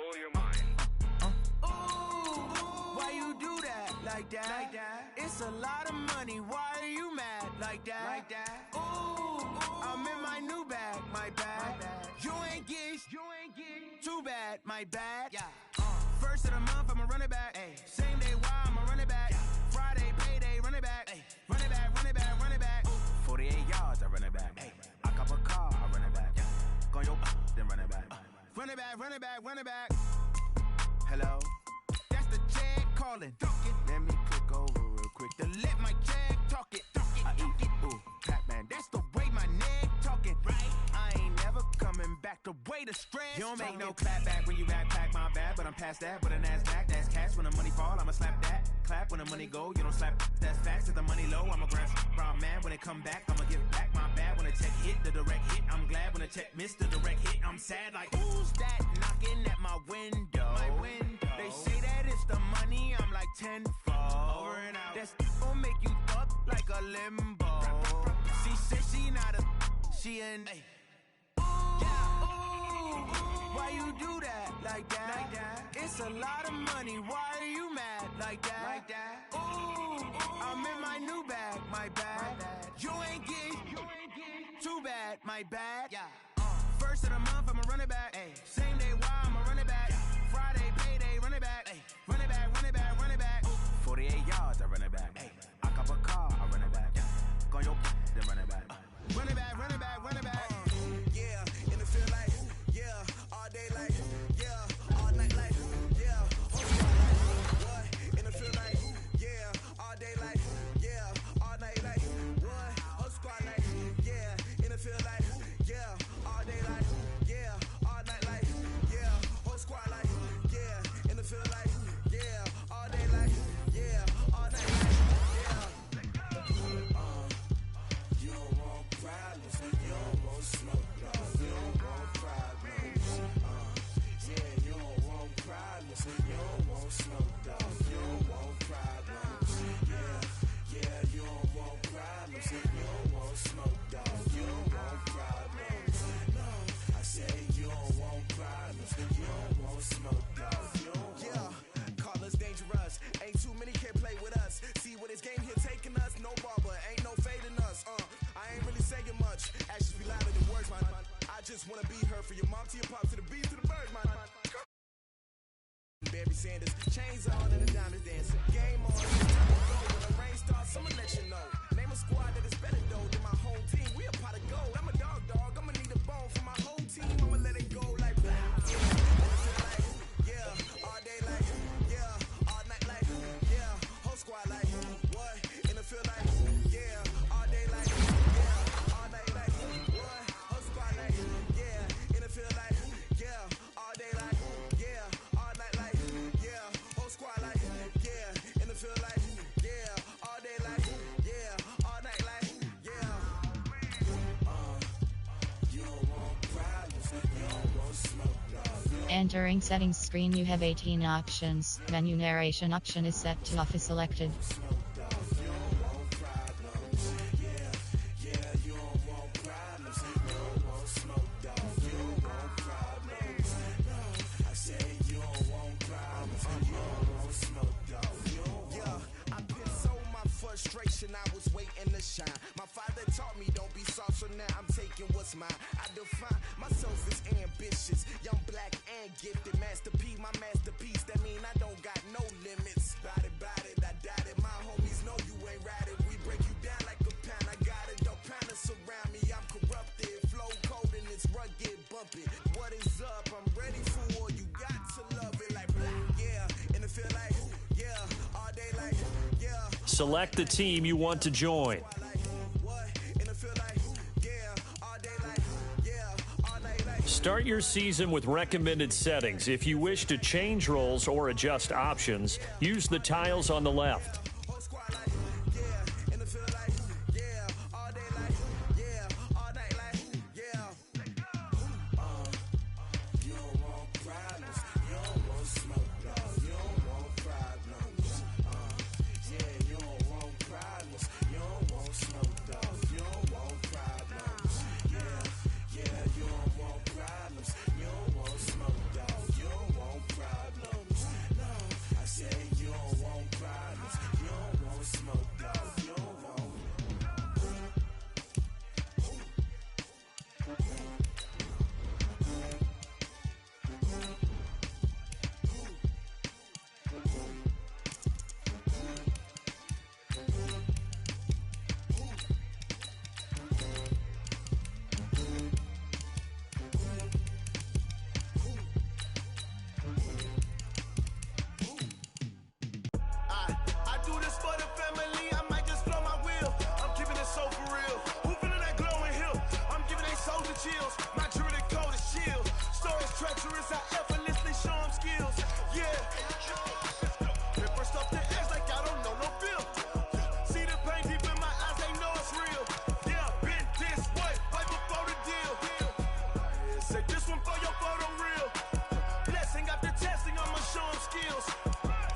blow your mind. Ooh, why you do that like that? It's a lot of money. Why are you mad like that? Ooh, I'm in my new bag, my bad. You ain't get too bad, my bad. First of the month, I'ma run it back. Same day, why I'ma run it back. Friday, payday, run it back. Run it back, run it back, run it back. 48 yards, I run it back. I cop a car, I run it back. Go your then run it back. Run it back, run it back, run it back. Hello, that's the jag calling. Let me click over real quick to let my jag talk it. I eat it, ooh, Pac-Man, that's the way my neck talking. Right, I ain't never coming back the way the stress. You don't make no clap back when you backpack, my bad, but I'm past that. With a NASDAQ, that's cash. When the money fall, I'ma slap that. Clap when the money go, you don't slap. That's facts. If the money low, I'ma grab brown man. When it come back, I'ma give back my bad. When the check hit, the direct hit, I'm glad. When the check missed the direct hit, I'm sad. Like who's that knocking at my window? They say that it's the money, I'm like tenfold. Over and out. That's gon' make you up like a limbo. She said she not a, she an. Why you do that like that? It's a lot of money. Why are you mad like that? Ooh, I'm in my new bag, my bad. You ain't get too bad, my bad. First of the month, I'ma run it back. Same day, why I'ma run it back. Friday, payday, run it back. Run it back, run it back, run it back. 48 yards, I run it back. I cop a car, I run it back. Go your then run it back. Run it back, run it back, run it back. Yeah, and it feel like, yeah, all day like, yeah, all night like, yeah, what? And it feel like, yeah, all day like, yeah, all night like, what? Whole squad like, yeah, and it feel like, yeah, all day like, yeah, all night like, yeah, whole squad like, yeah, and it feel like, yeah, all day like, yeah, all night like, yeah. You don't want problems, you don't want smoke, dog. You don't want problems. Yeah, you don't want problems, you don't want smoke, dog. You don't want problems. Yeah, you don't want problems, you don't want smoke, dog. You don't want problems. No, I say you don't want problems, you don't want smoke, dog. Yeah, call us dangerous. Ain't too many can play with us. See where this game here taking us. No barber, ain't no fading us. I ain't really saying much. Actions be louder than words, man. I just wanna be her for your mom to your pop to the beat to the bird, man. Barry Sanders, chains on and the diamonds dancing. Game on, when the rain starts, I'ma let you know. Name a squad that is better though than my home team. We a pot of gold. I'm a dog, I'ma need a bone for my whole team. I'ma let it go like blah. Yeah, all day like, yeah, all night like, yeah, whole squad like, what? And it feel like, yeah, all day like, yeah, all night like, what? Whole squad like, yeah, and it feel like, yeah, all day like, yeah, all night like, yeah, whole squad like, yeah, and it feel like, yeah, all day like, yeah, all night like, yeah. You don't want problems, you don't want smoke, dog. Entering settings screen, you have 18 options. Menu narration option is set to off is selected. Frustration, I was waiting to shine. My father taught me don't be soft, so now I'm taking what's mine. I define myself as ambitious, young, black, and gifted. Master P, my masterpiece. That mean I don't got no limits. Bout it, I doubt it. My homies know you ain't ratted. We break you down like a pound. I got it, don't pound to surround me. I'm corrupted, flow cold and it's rugged, bumpy. What is up? I'm ready for war. You got to love it like black, yeah. And it feel like, yeah, all day like, yeah. Select the team you want to join. Start your season with recommended settings. If you wish to change roles or adjust options, use the tiles on the left. You don't want treacherous, I effortlessly show them skills. Yeah. First off the edge like I don't know no feel. See the pain deep in my eyes, they know it's real. Yeah, been this way, right before the deal. Say this one for your photo real. Blessing after testing, I'ma show them skills.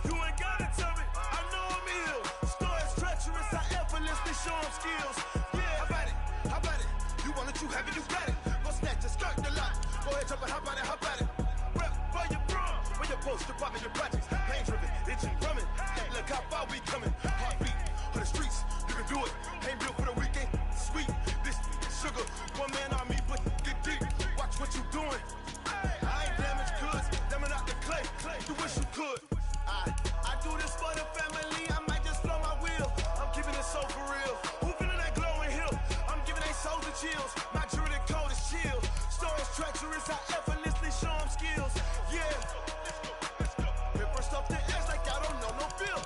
You ain't gotta tell me, I know I'm ill. Story's treacherous, I effortlessly show them skills. Yeah, how about it? You want it, you have it, you got it. Go snatch it, skirt the lot. Go ahead, jump it, how about it? Rep for your bro, for your poster, popping your projects. Pain driven, itching, drumming. Look how far we coming. Heartbeat for the streets, you can do it. Ain't built for the weekend. Sweet, this sugar, one man army, but get deep. Watch what you doing. I ain't damaged goods, damn it out the clay. You wish you could. I do this for the family. I might just blow my wheel. I'm keeping it so for real. Who feeling that glowing hill? I'm giving they souls the chills. My jewelry code is chill. Stories treacherous, I effortlessly show them skills. Yeah. First off the edge like I don't know no feel.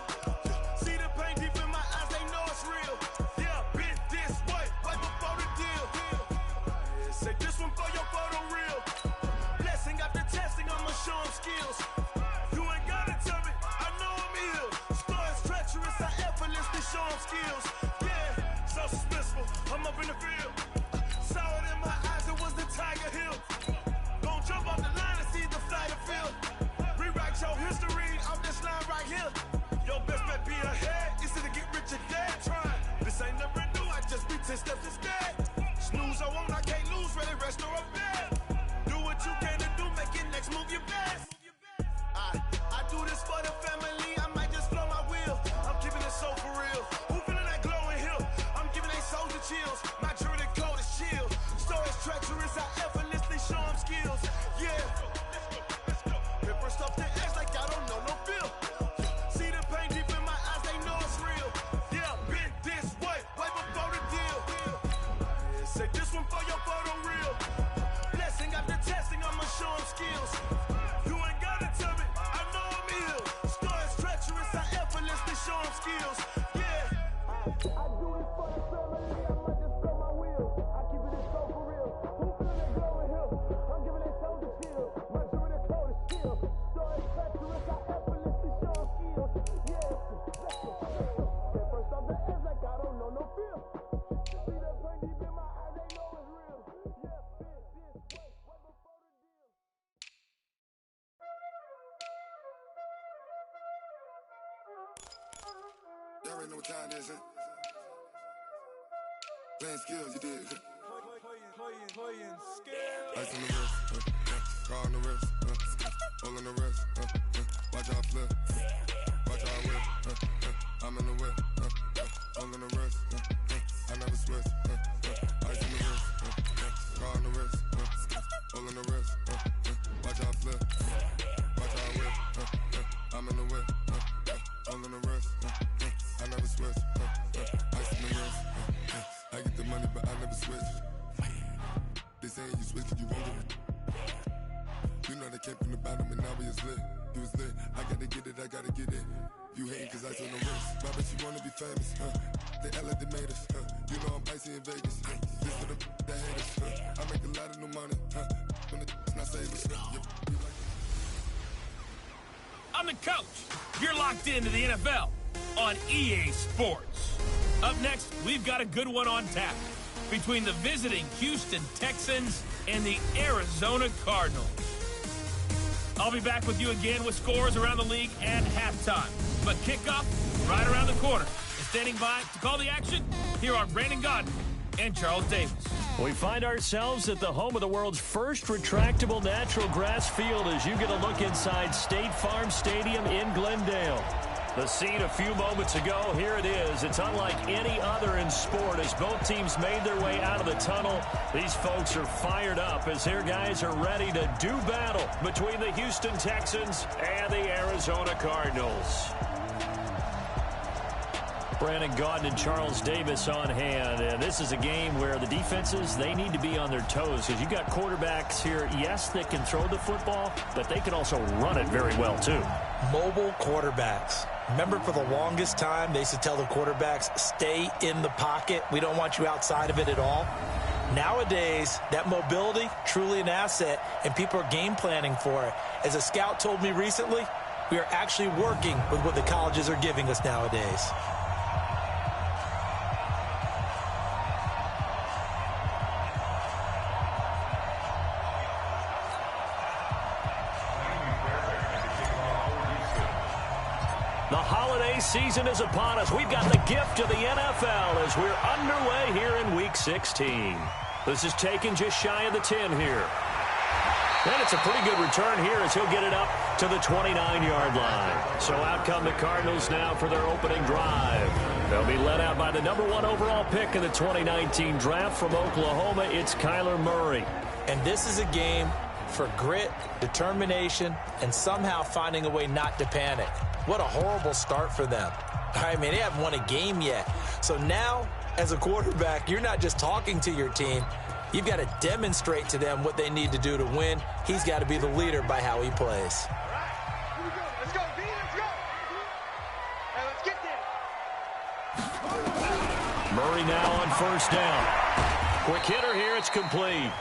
See the pain deep in my eyes, they know it's real. Yeah, been this way, right before the deal. Say this one for your photo real. Blessing after testing, I'ma show them skills. You ain't gotta tell me, I know I'm ill. Stories treacherous, I effortlessly show them skills. Yeah, so suspenseful, I'm up in the field. Saw it in my eyes, it was the Tiger Hill. Gon' jump off the line and see the flight of field. Rewrite your history off this line right here. Your best bet be ahead, easy to get rich or dead trying. This ain't never new, I just be 10 steps instead. Snooze I won't, I can't lose, ready, rest or a bed. Do what you can to do, make it next move your best. I do this for the family, I might just blow my wheel. I'm keeping it so for real. Who feeling that glowing hill? I'm giving they souls the chills. My jewelry code is chill. Stories treacherous, I effortlessly show them skills. Yeah. First off the edge like I don't know no feel. See the pain deep in my eyes, they know it's real. Yeah, been this way, right before the deal. Say this one for your photo real. Blessing after testing, I'ma show them skills. You ain't gotta tell me, I know I'm ill. Stories treacherous, I effortlessly show them skills. Yeah. I do this for the family, I might just blow my wheel. I keep it so for real. Who feeling that glowing hill? I'm giving they souls the chill. My jewelry code is chill. Stories treacherous, I effortlessly show them skills. Yeah. First off the edge like I don't know no feel. See that pain deep in my eyes, they know it's real. Yeah, been this way, right before the deal. Y'all already know what time it is, huh? Playing skills, you did. Playing skills. Ice on the wrist, car on the wrist, hole on the wrist, watch out flip, watch out whip, I'm in the whip, hole on the wrist, I never switch, ice on the wrist, car on the wrist, hole on the wrist, watch out flip, watch out whip, I'm in the whip, hole on the wrist, I never switch, ice on the wrist, I get the money but I never switch. They saying you switch cause you won't get it. You know they came from the bottom and now we is lit. You was lit, I gotta get it, I gotta get it. You hating cause I on the wrist. Why bet you wanna be famous, They act like they made us, You know I'm icy in Vegas, This for the that hate us, I make a lot of new money, When the not save us, I'm the coach. You're locked into the NFL on EA Sports. Up next, we've got a good one on tap between the visiting Houston Texans and the Arizona Cardinals. I'll be back with you again with scores around the league at halftime. But kickoff right around the corner. And standing by to call the action, here are Brandon Gaudin and Charles Davis. We find ourselves at the home of the world's first retractable natural grass field as you get a look inside State Farm Stadium in Glendale. The scene a few moments ago, here it is. It's unlike any other in sport as both teams made their way out of the tunnel. These folks are fired up as their guys are ready to do battle between the Houston Texans and the Arizona Cardinals. Brandon Gaudin and Charles Davis on hand. And this is a game where the defenses, they need to be on their toes because you've got quarterbacks here, yes, that can throw the football, but they can also run it very well, too. Mobile quarterbacks. Remember, for the longest time, they used to tell the quarterbacks, stay in the pocket. We don't want you outside of it at all. Nowadays, that mobility, truly an asset, and people are game planning for it. As a scout told me recently, we are actually working with what the colleges are giving us nowadays. The holiday season is upon us. We've got the gift of the NFL as we're underway here in Week 16. This is taken just shy of the 10 here. And it's a pretty good return here as he'll get it up to the 29-yard line. So out come the Cardinals now for their opening drive. They'll be led out by the #1 overall pick in the 2019 draft from Oklahoma. It's Kyler Murray. And this is a game for grit, determination, and somehow finding a way not to panic. What a horrible start for them. I mean, they haven't won a game yet. So now, as a quarterback, you're not just talking to your team. You've got to demonstrate to them what they need to do to win. He's got to be the leader by how he plays. All right, here we go. Let's go, B. Let's go. Hey, let's get there. Murray now on first down. Quick hitter here. It's complete.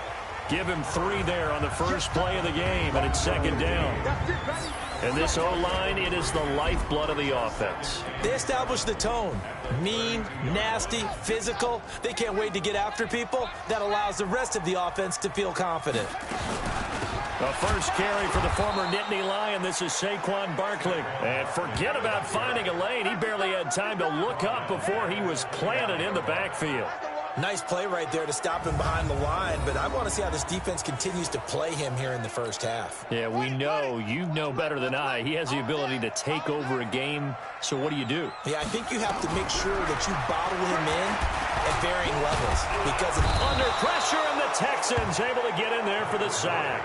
Give him 3 there on the first play of the game, and it's second down. That's it, buddy. And this O-line, it is the lifeblood of the offense. They establish the tone. Mean, nasty, physical. They can't wait to get after people. That allows the rest of the offense to feel confident. The first carry for the former Nittany Lion. This is Saquon Barkley. And forget about finding a lane. He barely had time to look up before he was planted in the backfield. Nice play right there to stop him behind the line, but I want to see how this defense continues to play him here in the first half. Yeah, we know. You know better than I. He has the ability to take over a game, so what do? Yeah, I think you have to make sure that you bottle him in at varying levels. Because under pressure, and the Texans able to get in there for the sack.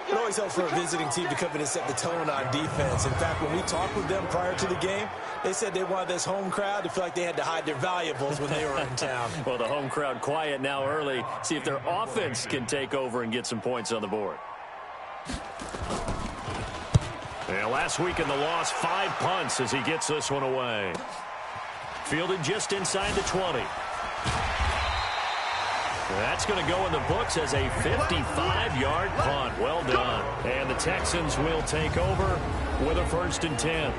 It always helps for a visiting team to come in and set the tone on defense. In fact, when we talked with them prior to the game, they said they wanted this home crowd to feel like they had to hide their valuables when they were in town. Well, the home crowd quiet now early. See if their offense can take over and get some points on the board. Yeah, last week in the loss, 5 punts as he gets this one away. Fielded just inside the 20. That's going to go in the books as a 55-yard punt. Well done. And the Texans will take over with a 1st and 10.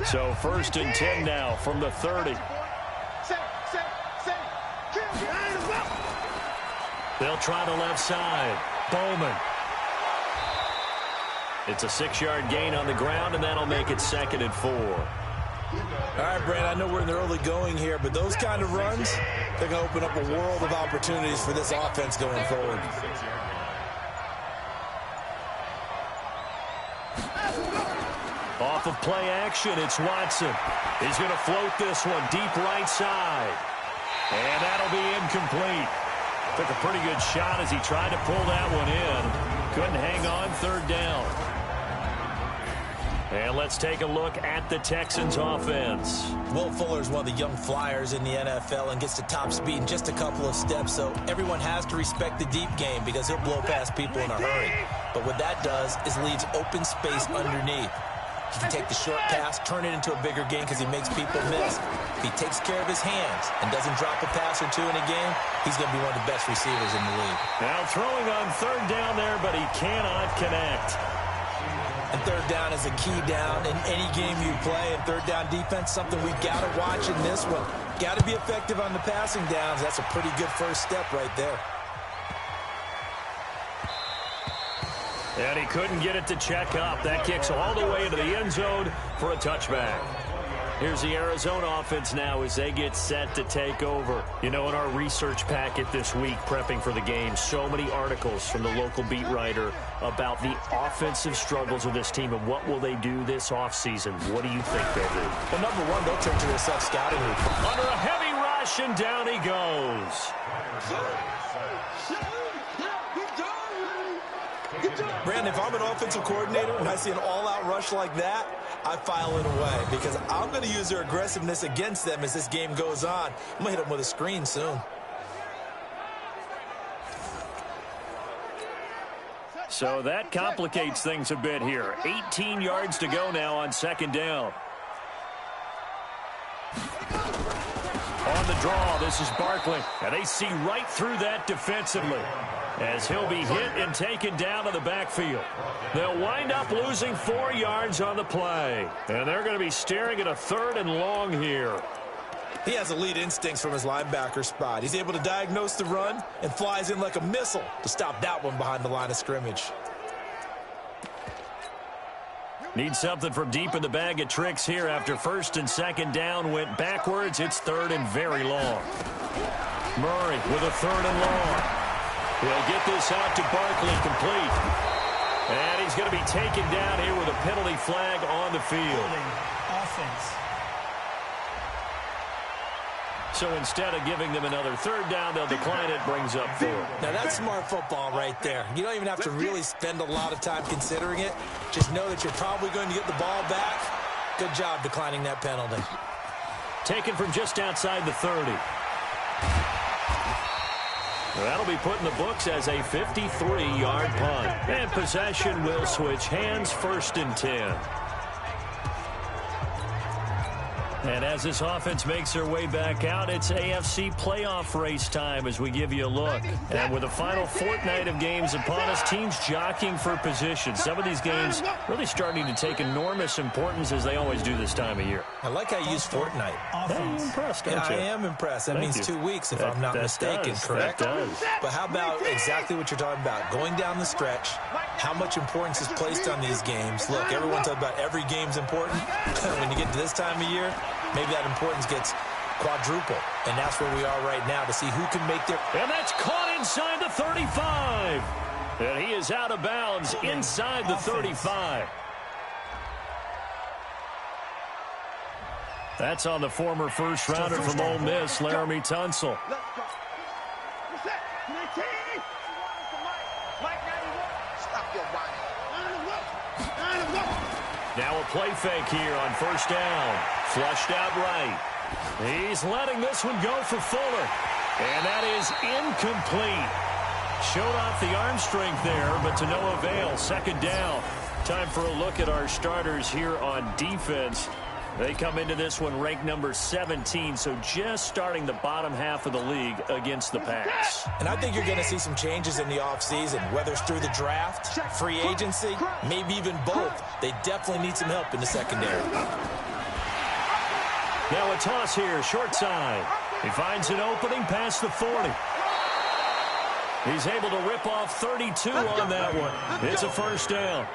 So 1st and 10 now from the 30. They'll try the left side. Bowman. It's a 6-yard gain on the ground, and that'll make it 2nd and 4. All right, Brand, I know we're in the early going here, but those kind of runs, they're going to open up a world of opportunities for this offense going forward. Off of play action, it's Watson. He's going to float this one deep right side. And that'll be incomplete. Took a pretty good shot as he tried to pull that one in. Couldn't hang on, 3rd down. And let's take a look at the Texans offense. Will Fuller is one of the young flyers in the NFL and gets to top speed in just a couple of steps, so everyone has to respect the deep game because he'll blow past people in a hurry. But what that does is leaves open space underneath. He can take the short pass, turn it into a bigger game because he makes people miss. If he takes care of his hands and doesn't drop a pass or 2 in a game, he's going to be one of the best receivers in the league. Now throwing on 3rd down there, but he cannot connect. And 3rd down is a key down in any game you play. And 3rd down defense, something we got to watch in this one. Got to be effective on the passing downs. That's a pretty good first step right there. And he couldn't get it to check up. That kicks all the way into the end zone for a touchback. Here's the Arizona offense now as they get set to take over. You know, in our research packet this week, prepping for the game, so many articles from the local beat writer about the offensive struggles of this team and what will they do this offseason. What do you think they'll do? Well, number one, they'll turn to their self-scouting route. Under a heavy rush, and down he goes. Brandon, if I'm an offensive coordinator and I see an all-out rush like that, I file it away because I'm going to use their aggressiveness against them as this game goes on. I'm going to hit them with a screen soon. So that complicates things a bit here. 18 yards to go now on second down. On the draw, this is Barkley. And they see right through that defensively as he'll be hit and taken down to the backfield. They'll wind up losing 4 yards on the play. And they're going to be staring at a 3rd and long here. He has elite instincts from his linebacker spot. He's able to diagnose the run and flies in like a missile to stop that one behind the line of scrimmage. Need something from deep in the bag of tricks here after first and second down went backwards. It's 3rd and very long. Murray with a 3rd and long. He'll get this out to Barkley, complete. And he's going to be taken down here with a penalty flag on the field. Offense. So instead of giving them another 3rd down, they'll decline it, brings up 4. Now that's smart football right there. You don't even have to really spend a lot of time considering it. Just know that you're probably going to get the ball back. Good job declining that penalty. Taken from just outside the 30. That'll be put in the books as a 53-yard punt. And possession will switch hands, 1st and 10. And as this offense makes their way back out, it's AFC playoff race time as we give you a look. And with the final fortnight of games upon us, teams jockeying for position. Some of these games really starting to take enormous importance as they always do this time of year. I like how you use fortnight. I'm impressed, don't you? I am impressed. That means 2 weeks if I'm not mistaken, correct? That does. But how about exactly what you're talking about? Going down the stretch, how much importance is placed on these games. Look, everyone talks about every game's important. When you get to this time of year, maybe that importance gets quadruple. And that's where we are right now to see who can make their... And that's caught inside the 35. And he is out of bounds inside the 35. That's on the former first-rounder from Ole Miss, Laramie Tunsil. Now a play fake here on first down. Flushed out right. He's letting this one go for Fuller. And that is incomplete. Showed off the arm strength there, but to no avail. Second down. Time for a look at our starters here on defense. They come into this one ranked number 17, so just starting the bottom half of the league against the pass. And I think you're going to see some changes in the offseason, whether it's through the draft, free agency, maybe even both. They definitely need some help in the secondary. Now a toss here, short side. He finds an opening past the 40. He's able to rip off 32 on that one. It's a first down.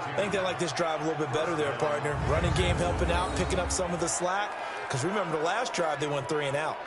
I think they like this drive a little bit better there, partner. Running game helping out, picking up some of the slack. Because remember, the last drive, they went 3 and out.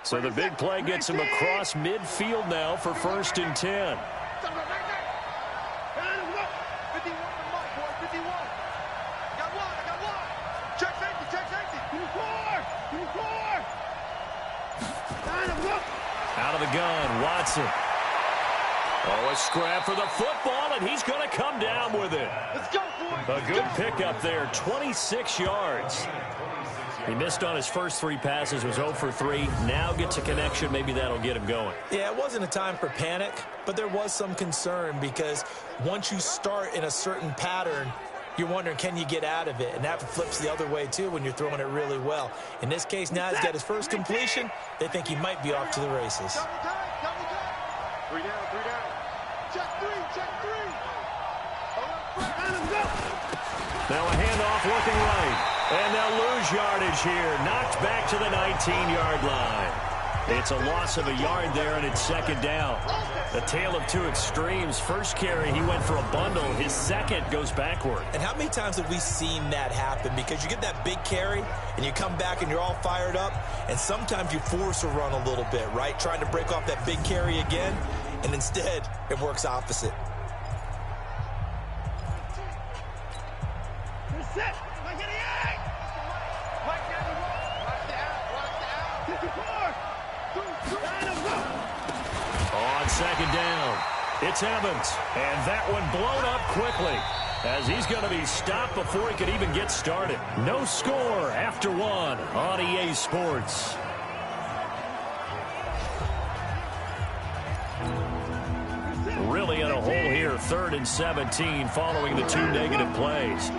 So the big play gets him across midfield now for 1st and 10. Out of the gun, Watson. Oh, a scrap for the football, and he's going to come down with it. A good pickup there, 26 yards. He missed on his first 3 passes, was 0 for 3. Now gets a connection. Maybe that'll get him going. Yeah, it wasn't a time for panic, but there was some concern because once you start in a certain pattern, you're wondering, can you get out of it? And that flips the other way, too, when you're throwing it really well. In this case, now he's got his first completion. They think he might be off to the races. 3 down, 3 down. Check 3, check 3. Now a handoff looking right. And they'll lose yardage here. Knocked back to the 19-yard line. It's a loss of a yard there, and it's second down. A tale of two extremes. First carry, he went for a bundle. His second goes backward. And how many times have we seen that happen? Because you get that big carry, and you come back and you're all fired up, and sometimes you force a run a little bit, right? Trying to break off that big carry again, and instead it works opposite. On second down, it's Evans, and that one blown up quickly as he's going to be stopped before he could even get started. No score after one on EA Sports. Really in a hole here, 3rd and 17 following the 2 negative plays.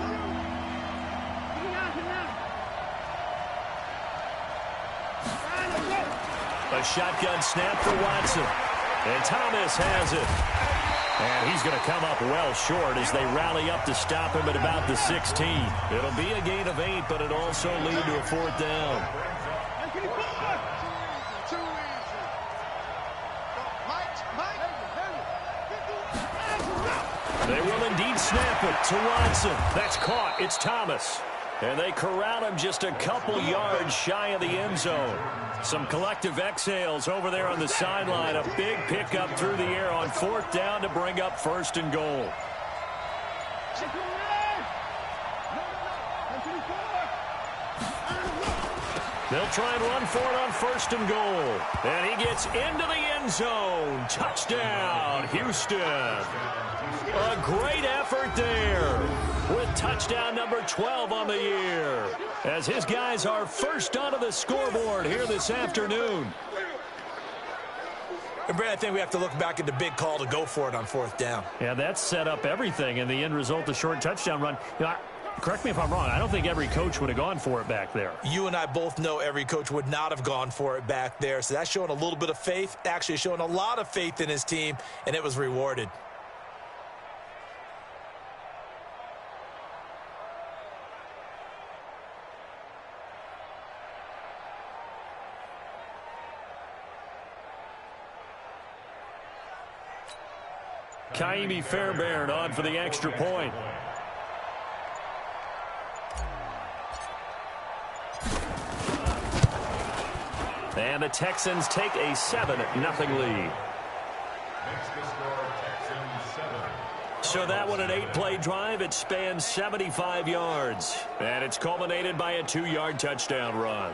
A shotgun snap for Watson. And Thomas has it. And he's going to come up well short as they rally up to stop him at about the 16. It'll be a gain of 8, but it'll also lead to a 4th down. They will indeed snap it to Watson. That's caught. It's Thomas. And they corral him just a couple yards shy of the end zone. Some collective exhales over there on the sideline. A big pickup through the air on 4th down to bring up 1st and goal. They'll try and run for it on 1st and goal. And he gets into the end zone. Touchdown, Houston. A great effort there with touchdown number 12 on the year as his guys are first onto the scoreboard here this afternoon. And Brad, I think we have to look back at the big call to go for it on 4th down. Yeah, that set up everything, and the end result, the short touchdown run. You know, correct me if I'm wrong, I don't think every coach would have gone for it back there. You and I both know every coach would not have gone for it back there, so that's showing a little bit of faith, actually showing a lot of faith in his team, and it was rewarded. Kaimi Fairbairn on for the extra point. And the Texans take a 7-0 lead. So that one an 8-play drive. It spans 75 yards. And it's culminated by a 2-yard touchdown run.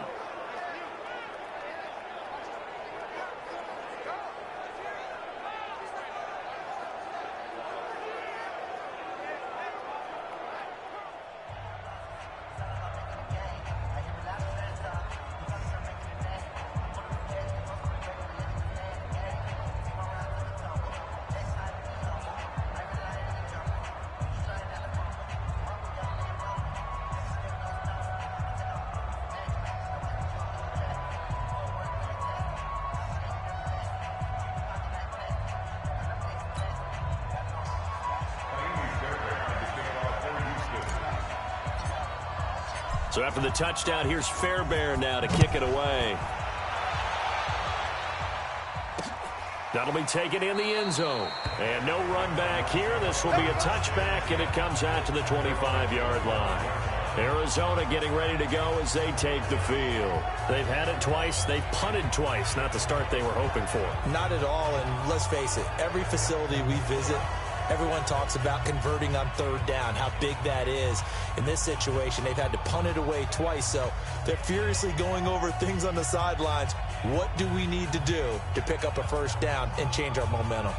So after the touchdown, here's Fairbairn now to kick it away. That'll be taken in the end zone. And no run back here. This will be a touchback, and it comes out to the 25-yard line. Arizona getting ready to go as they take the field. They've had it twice. They've punted twice. Not the start they were hoping for. Not at all, and let's face it, every facility we visit, everyone talks about converting on 3rd down, how big that is. In this situation, they've had to punt it away twice, so they're furiously going over things on the sidelines. What do we need to do to pick up a 1st down and change our momentum?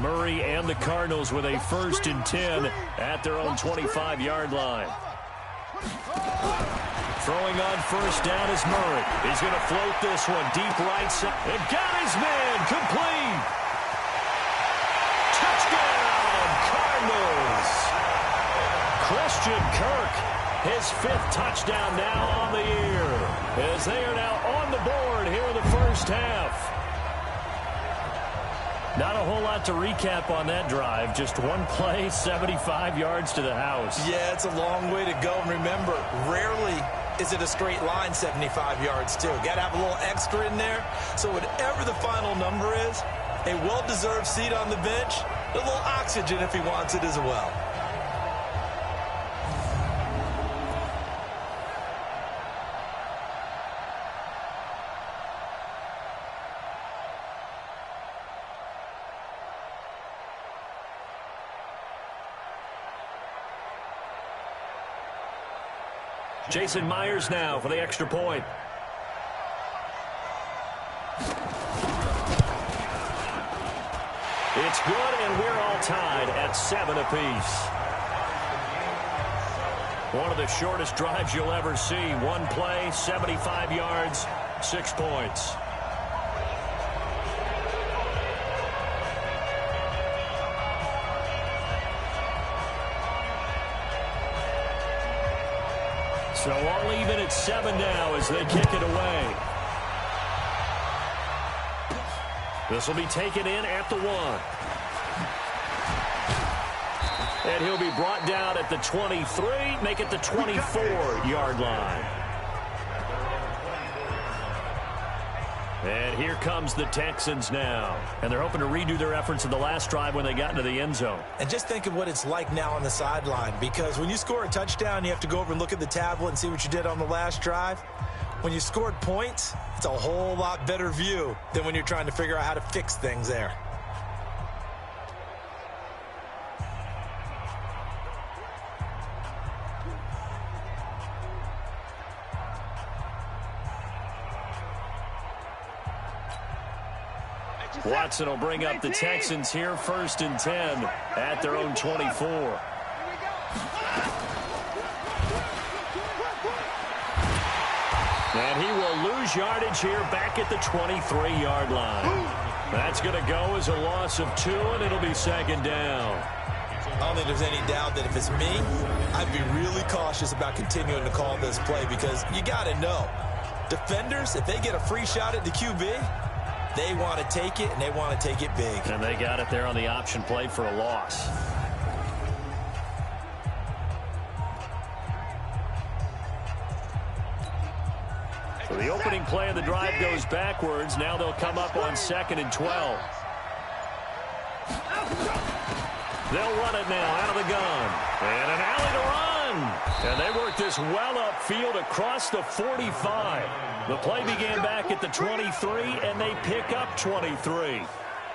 Murray and the Cardinals with a 1st and 10 at their own 25-yard line. Throwing on 1st down is Murray. He's going to float this one deep right side. And got his man complete. Touchdown, Cardinals. Christian Kirk, his 5th touchdown now on the year, as they are now on the board here in the first half. Not a whole lot to recap on that drive. Just one play, 75 yards to the house. Yeah, it's a long way to go. And remember, rarely is it a straight line 75 yards too? Got to have a little extra in there. So whatever the final number is, a well-deserved seat on the bench, a little oxygen if he wants it as well. Jason Myers now for the extra point. It's good, and we're all tied at 7 apiece. One of the shortest drives you'll ever see. One play, 75 yards, 6 points. So all even at 7 now as they kick it away. This will be taken in at the 1. And he'll be brought down at the 23, make it the 24-yard line. And here comes the Texans now. And they're hoping to redo their efforts in the last drive when they got into the end zone. And just think of what it's like now on the sideline, because when you score a touchdown, you have to go over and look at the tablet and see what you did on the last drive. When you scored points, it's a whole lot better view than when you're trying to figure out how to fix things there. Watson will bring up the Texans here, 1st and 10 at their own 24. And he will lose yardage here back at the 23-yard line. That's going to go as a loss of 2, and it'll be 2nd down. I don't think there's any doubt that if it's me, I'd be really cautious about continuing to call this play, because you got to know, defenders, if they get a free shot at the QB, they want to take it, and they want to take it big. And they got it there on the option play for a loss. So the opening play of the drive goes backwards. Now they'll come up on 2nd and 12. They'll run it now out of the gun. And an alley to run. And they work this well upfield across the 45. The play began back at the 23, and they pick up 23.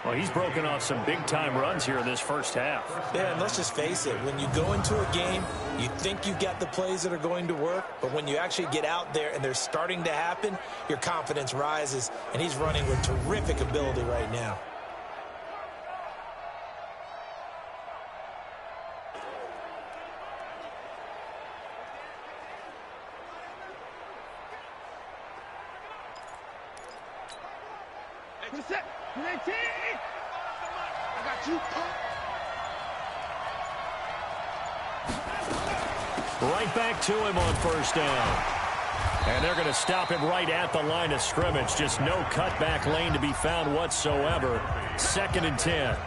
Well, he's broken off some big-time runs here in this first half. Yeah, and let's just face it. When you go into a game, you think you've got the plays that are going to work, but when you actually get out there and they're starting to happen, your confidence rises, and he's running with terrific ability right now. Right back to him on 1st down. And they're going to stop him right at the line of scrimmage. Just no cutback lane to be found whatsoever. 2nd and 10.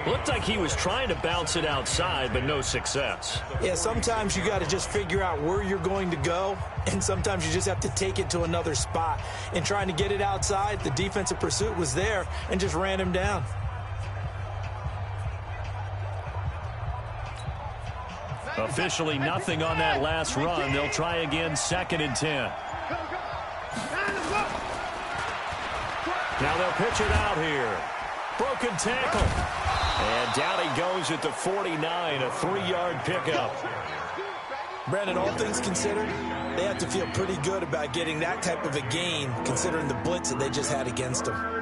Looked like he was trying to bounce it outside, but no success. Yeah, sometimes you got to just figure out where you're going to go, and sometimes you just have to take it to another spot. In trying to get it outside, the defensive pursuit was there and just ran him down. Officially nothing on that last run. They'll try again, 2nd and 10. Now they'll pitch it out here. Broken tackle. And down he goes at the 49, a 3-yard pickup. Brandon, all things considered, they have to feel pretty good about getting that type of a gain, considering the blitz that they just had against them.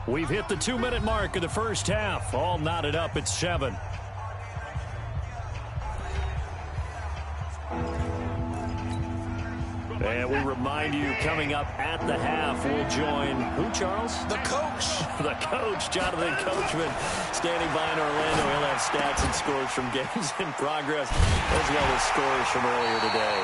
We've hit the 2-minute mark of the first half. All knotted up at 7. And we remind you, coming up at the half, we'll join who, Charles? The coach. The coach, Jonathan Coachman, standing by in Orlando. He'll have stats and scores from games in progress, as well as scores from earlier today.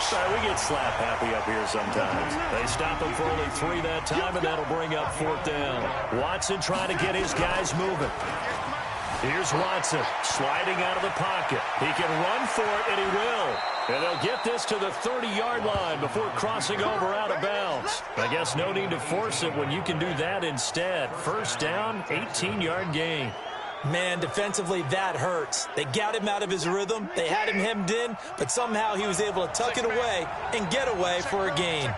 Sorry, we get slap happy up here sometimes. They stop him for only 3 that time, and that'll bring up 4th down. Watson trying to get his guys moving. Here's Watson sliding out of the pocket. He can run for it, and he will. And they'll get this to the 30-yard line before crossing over out of bounds. I guess no need to force it when you can do that instead. 1st down, 18-yard gain. Man, defensively, that hurts. They got him out of his rhythm. They had him hemmed in, but somehow he was able to tuck it away and get away for a gain.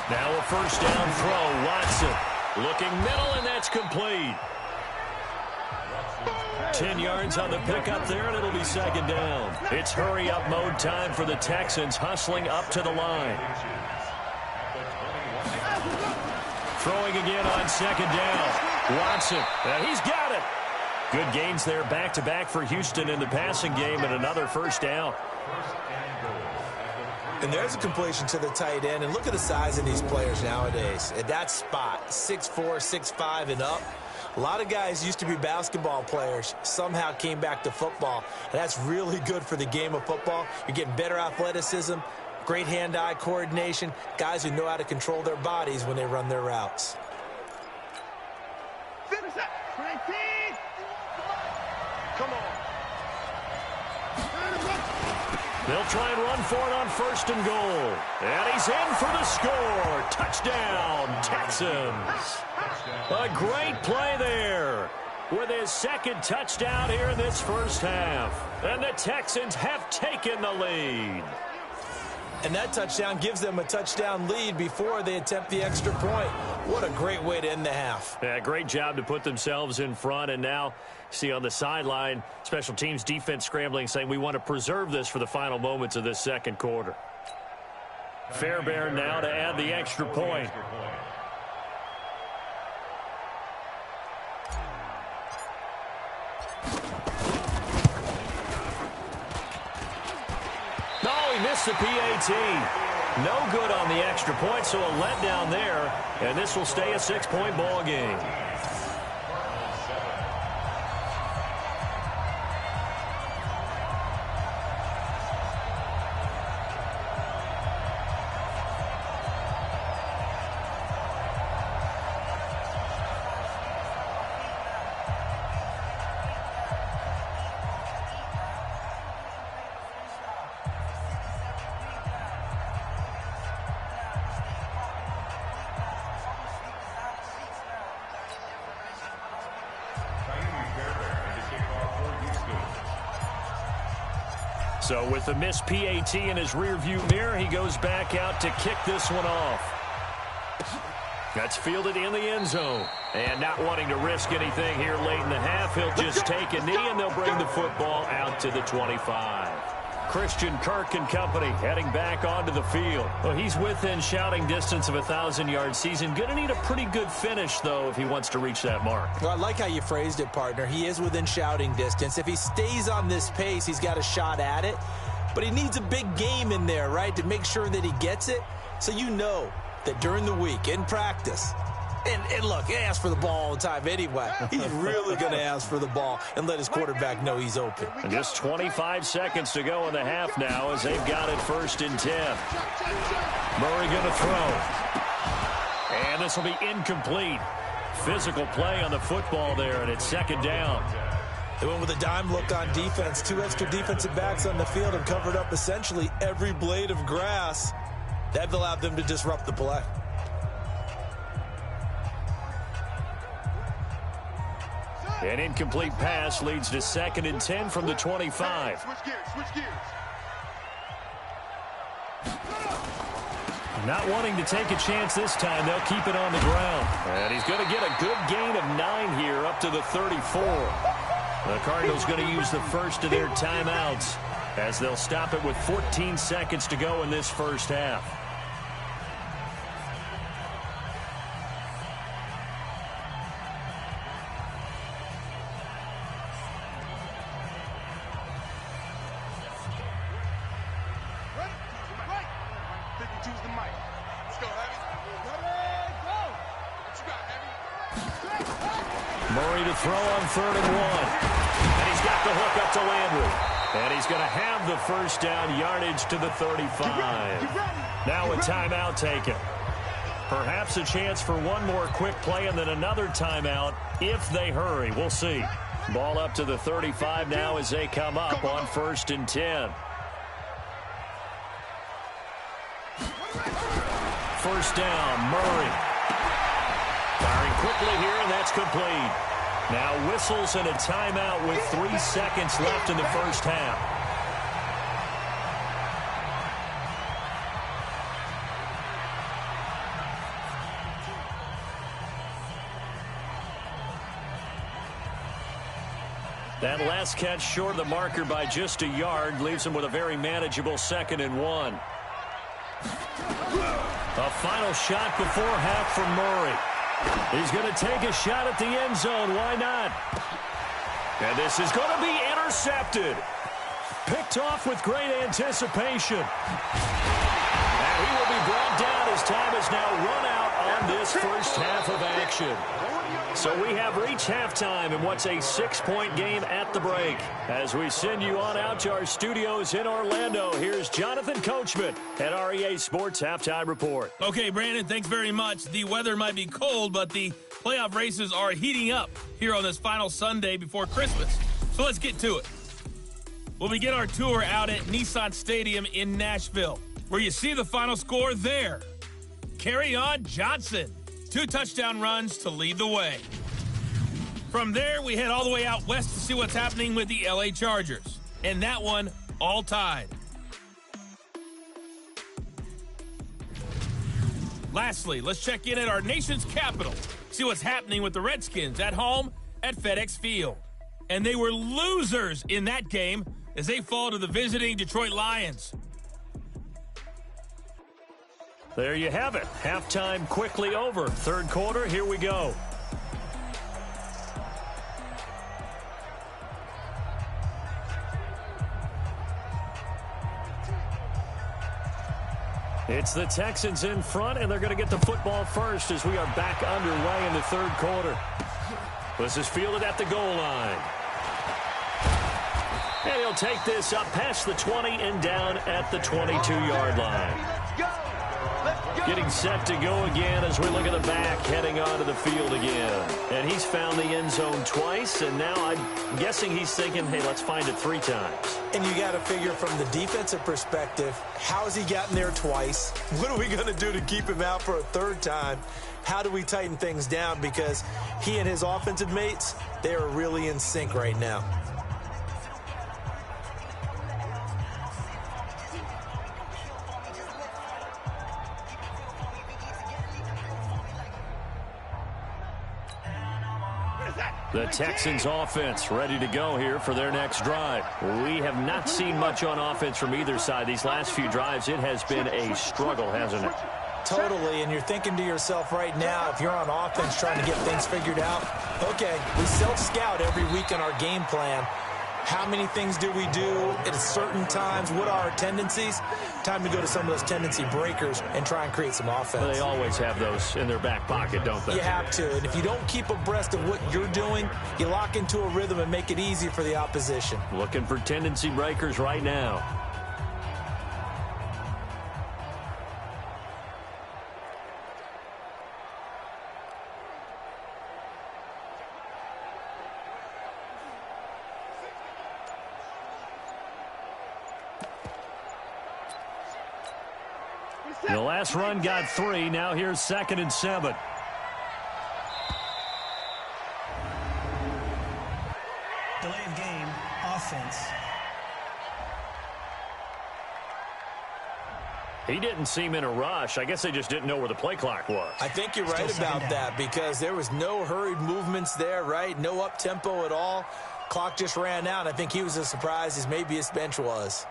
Now a 1st down throw. Watson looking middle, and that's complete. 10 yards on the pickup there, and it'll be 2nd down. It's hurry-up mode time for the Texans, hustling up to the line. Throwing again on 2nd down. Watson, he's got it. Good gains there back-to-back for Houston in the passing game, and another 1st down. And there's a completion to the tight end. And look at the size of these players nowadays. At that spot, 6'4", 6'5", and up. A lot of guys used to be basketball players, somehow came back to football. And that's really good for the game of football. You're getting better athleticism, great hand-eye coordination, guys who know how to control their bodies when they run their routes. Come on. They'll try and run for it on 1st and goal. And he's in for the score. Touchdown, Texans. A great play there with his 2nd touchdown here in this 1st half. And the Texans have taken the lead. And that touchdown gives them a touchdown lead before they attempt the extra point. What a great way to end the half. Yeah, great job to put themselves in front. And now, see on the sideline, special teams defense scrambling, saying we want to preserve this for the final moments of this 2nd quarter. Fairbairn now to add the extra point. No, he missed the PAT. No good on the extra point, so a letdown there. And this will stay a 6-point ball game. So with the missed PAT in his rearview mirror, he goes back out to kick this one off. That's fielded in the end zone. And not wanting to risk anything here late in the half, he'll just take a knee, and they'll bring the football out to the 25. Christian Kirk and company heading back onto the field. Well, he's within shouting distance of a 1,000-yard season. Going to need a pretty good finish, though, if he wants to reach that mark. Well, I like how you phrased it, partner. He is within shouting distance. If he stays on this pace, he's got a shot at it. But he needs a big game in there, right, to make sure that he gets it. So you know that during the week, in practice, and look, he asks for the ball all the time anyway. He's really going to ask for the ball and let his quarterback know he's open. And just 25 seconds to go in the half now as they've got it 1st and 10. Murray going to throw. And this will be incomplete. Physical play on the football there, and it's 2nd down. They went with a dime look on defense. 2 extra defensive backs on the field and covered up essentially every blade of grass. That allowed them to disrupt the play. An incomplete pass leads to 2nd and 10 from the 25. Switch gears. Not wanting to take a chance this time, they'll keep it on the ground. And he's going to get a good gain of 9 here up to the 34. The Cardinals going to use the first of their timeouts as they'll stop it with 14 seconds to go in this 1st half. Choose the mic. Let's go, Abby. Murray to throw on 3rd and 1. And he's got the hook up to Landry. And he's going to have the first down, yardage to the 35. Now a timeout taken. Perhaps a chance for one more quick play and then another timeout if they hurry. We'll see. Ball up to the 35 now as they come up on 1st and 10. First down, Murray. Firing quickly here, and that's complete. Now whistles and a timeout with 3 seconds left in the first half. That last catch short of the marker by just a yard leaves him with a very manageable 2nd and 1. A final shot before half from Murray. He's going to take a shot at the end zone. Why not? And this is going to be intercepted. Picked off with great anticipation. And he will be brought down as time has now run out on this first half of action. So we have reached halftime in what's a 6-point game at the break. As we send you on out to our studios in Orlando, here's Jonathan Coachman at our EA Sports Halftime Report. Okay, Brandon, thanks very much. The weather might be cold, but the playoff races are heating up here on this final Sunday before Christmas. So let's get to it. We'll begin our tour out at Nissan Stadium in Nashville, where you see the final score there. Kerryon Johnson. 2 touchdown runs to lead the way. From there, we head all the way out west to see what's happening with the LA Chargers. And that one, all tied. Lastly, let's check in at our nation's capital. See what's happening with the Redskins at home at FedEx Field. And they were losers in that game as they fall to the visiting Detroit Lions. There you have it. Halftime quickly over. 3rd quarter, here we go. It's the Texans in front, and they're going to get the football first as we are back underway in the 3rd quarter. This is fielded at the goal line. And he'll take this up past the 20 and down at the 22-yard line. Getting set to go again as we look at the back, heading onto the field again. And he's found the end zone twice, and now I'm guessing he's thinking, hey, let's find it 3 times. And you got to figure from the defensive perspective, how has he gotten there twice? What are we going to do to keep him out for a 3rd time? How do we tighten things down? Because he and his offensive mates, they are really in sync right now. The Texans offense ready to go here for their next drive. We have not seen much on offense from either side. These last few drives, it has been a struggle, hasn't it? Totally, and you're thinking to yourself right now, if you're on offense trying to get things figured out, okay, we self-scout every week in our game plan. How many things do we do at certain times? What are our tendencies? Time to go to some of those tendency breakers and try and create some offense. But they always have those in their back pocket, don't they? You have to. And if you don't keep abreast of what you're doing, you lock into a rhythm and make it easy for the opposition. Looking for tendency breakers right now. The last run got 3. Now here's 2nd and 7. Delay of game, offense. He didn't seem in a rush. I guess they just didn't know where the play clock was. I think you're right about that because there was no hurried movements there, right? No up-tempo at all. Clock just ran out. I think he was as surprised as maybe his bench was.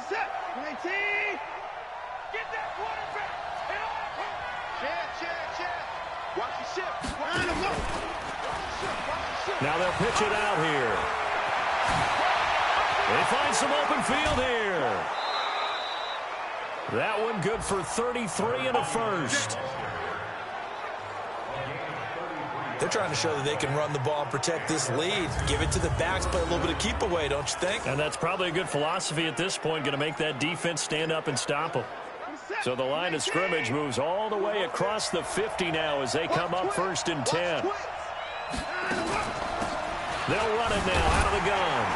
Set, 19. Get that quarterback. Check. Watch the ship. Now they'll pitch it out here. They find some open field here. That one good for 33 and a first. They're trying to show that they can run the ball and protect this lead. Give it to the backs, play a little bit of keep away, don't you think? And that's probably a good philosophy at this point, going to make that defense stand up and stop them. So the line of scrimmage moves all the way across the 50 now as they come up 1st and 10. They'll run it now out of the gun.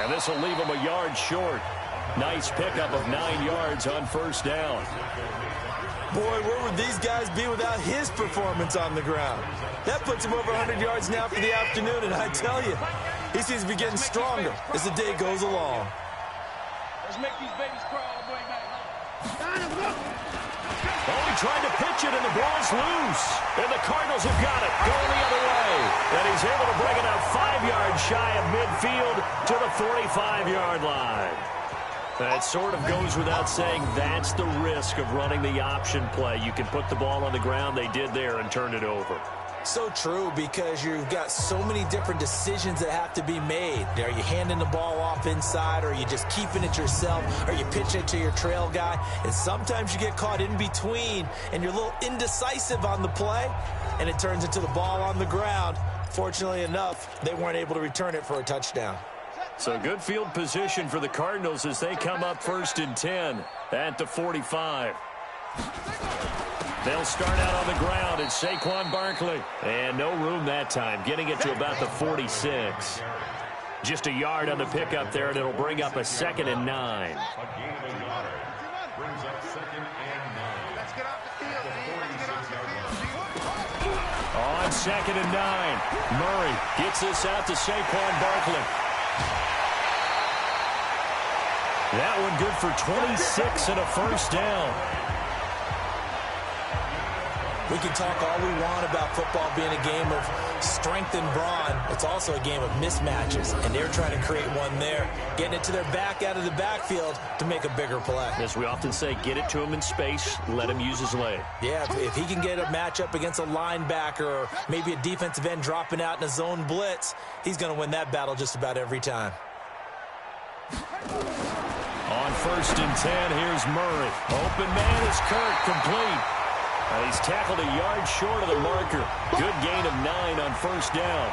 And this will leave them a yard short. Nice pickup of 9 yards on 1st down. Boy, where would these guys be without his performance on the ground? That puts him over 100 yards now for the afternoon, and I tell you, he seems to be getting stronger as the day goes along. Let's make these babies crawl all the way back home. Oh, he tried to pitch it, and the ball's loose. And the Cardinals have got it, going the other way. And he's able to bring it up 5 yards shy of midfield to the 45-yard line. That sort of goes without saying. That's the risk of running the option play. You can put the ball on the ground. They did there and turned it over. So true, because you've got so many different decisions that have to be made. Are you handing the ball off inside, or are you just keeping it yourself, or you pitch it to your trail guy? And sometimes you get caught in between, and you're a little indecisive on the play, and it turns into the ball on the ground. Fortunately enough, they weren't able to return it for a touchdown. So good field position for the Cardinals as they come up 1st and 10 at the 45. They'll start out on the ground. It's Saquon Barkley. And no room that time, getting it to about the 46. Just a yard on the pickup there, and it'll bring up a 2nd and 9. On 2nd and 9, Murray gets this out to Saquon Barkley. That one good for 26 and a 1st down. We can talk all we want about football being a game of strength and brawn. It's also a game of mismatches, and they're trying to create one there, getting it to their back out of the backfield to make a bigger play. As we often say, get it to him in space, let him use his leg. Yeah, if he can get a matchup against a linebacker or maybe a defensive end dropping out in a zone blitz, he's going to win that battle just about every time. On 1st and 10, here's Murray. Open man is Kirk, complete. And he's tackled a yard short of the marker. Good gain of 9 on 1st down.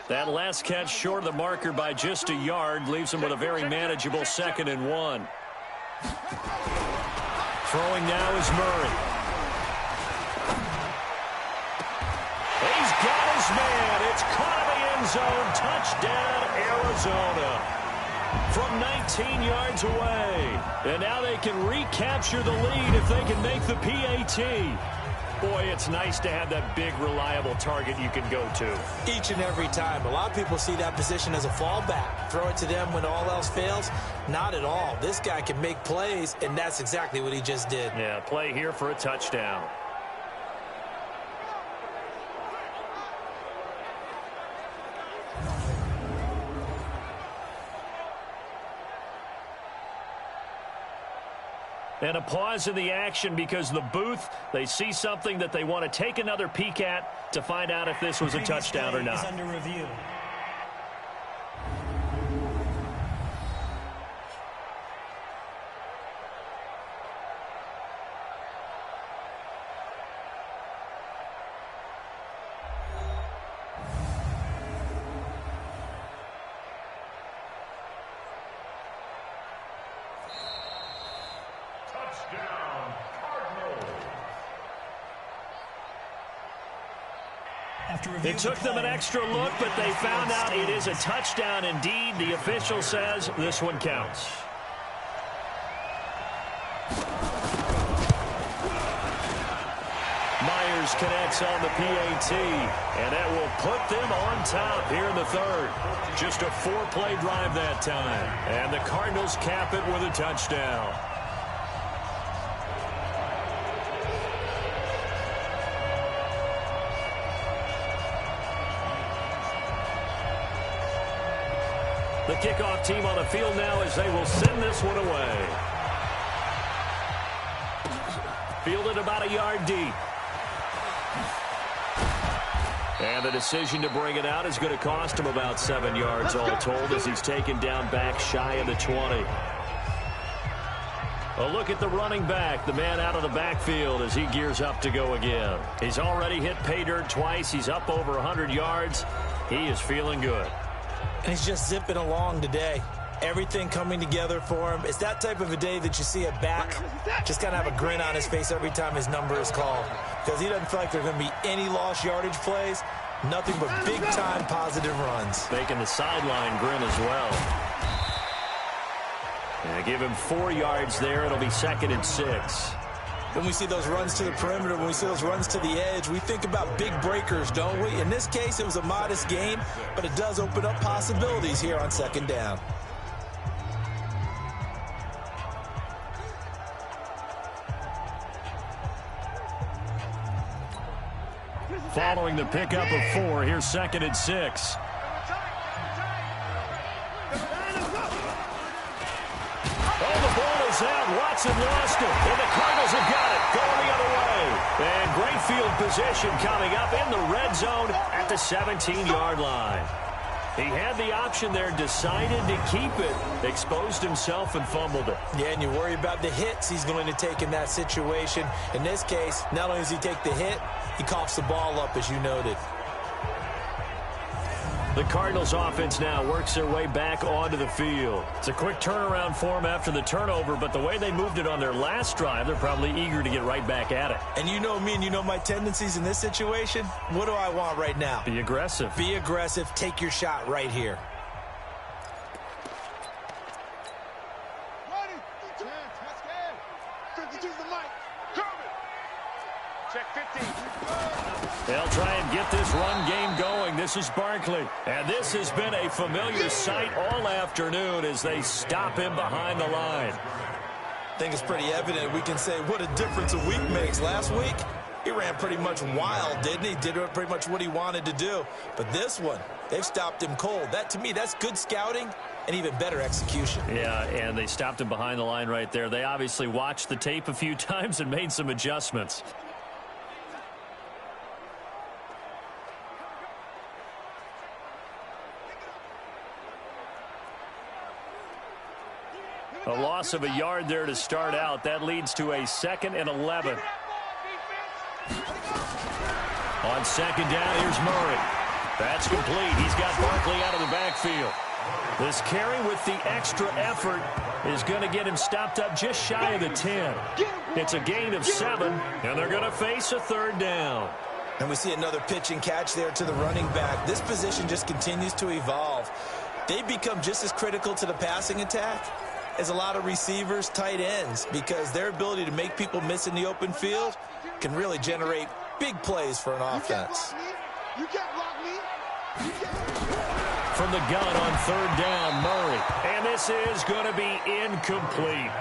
That last catch short of the marker by just a yard leaves him with a very manageable 2nd and 1. Throwing now is Murray. He's got his man. It's caught in the end zone. Touchdown, Arizona. From 19 yards away. And now they can recapture the lead if they can make the PAT. Boy, it's nice to have that big, reliable target you can go to. Each and every time. A lot of people see that position as a fallback. Throw it to them when all else fails. Not at all. This guy can make plays, and that's exactly what he just did. Yeah, play here for a touchdown. And a pause in the action because the booth, they see something that they want to take another peek at to find out if this was a touchdown or not. Under review. It took them an extra look, but they found out it is a touchdown indeed. The official says this one counts. Myers connects on the PAT, and that will put them on top here in the 3rd. Just a 4-play drive that time, and the Cardinals cap it with a touchdown. The kickoff team on the field now as they will send this one away. Fielded about a yard deep. And the decision to bring it out is going to cost him about 7 yards all told as he's taken down back shy of the 20. A look at the running back, the man out of the backfield as he gears up to go again. He's already hit pay dirt twice. He's up over 100 yards. He is feeling good. And he's just zipping along today. Everything coming together for him. It's that type of a day that you see a back just kind of have a grin on his face every time his number is called. Because he doesn't feel like there are going to be any lost yardage plays. Nothing but big-time positive runs. Making the sideline grin as well. And give him 4 yards there. It'll be 2nd and 6. When we see those runs to the perimeter, when we see those runs to the edge, we think about big breakers, don't we? In this case, it was a modest gain, but it does open up possibilities here on 2nd down. Following the pickup of 4, here's 2nd and 6. Oh, the ball is out. Watson lost it, and the Cardinals have got it. Going the other way. And great field position coming up in the red zone at the 17-yard line. He had the option there, decided to keep it, exposed himself and fumbled it. Yeah, and you worry about the hits he's going to take in that situation. In this case, not only does he take the hit, he coughs the ball up, as you noted. The Cardinals offense now works their way back onto the field. It's a quick turnaround for them after the turnover, but the way they moved it on their last drive, they're probably eager to get right back at it. And you know me and you know my tendencies in this situation. What do I want right now? Be aggressive. Be aggressive. Take your shot right here. They'll try and get this run game going. This is Barkley. And this has been a familiar sight all afternoon as they stop him behind the line. I think it's pretty evident. We can say what a difference a week makes. Last week, he ran pretty much wild, didn't he? Did pretty much what he wanted to do. But this one, they've stopped him cold. That, to me, that's good scouting and even better execution. Yeah, and they stopped him behind the line right there. They obviously watched the tape a few times and made some adjustments. A loss of a yard there to start out. That leads to a 2nd and 11. On 2nd down, here's Murray. That's complete. He's got Barkley out of the backfield. This carry with the extra effort is going to get him stopped up just shy of the 10. It's a gain of 7, and they're going to face a 3rd down. And we see another pitch and catch there to the running back. This position just continues to evolve. They become just as critical to the passing attack as a lot of receivers, tight ends, because their ability to make people miss in the open field can really generate big plays for an offense. You can't block me. You can't. From the gun on 3rd down, Murray. And this is going to be incomplete.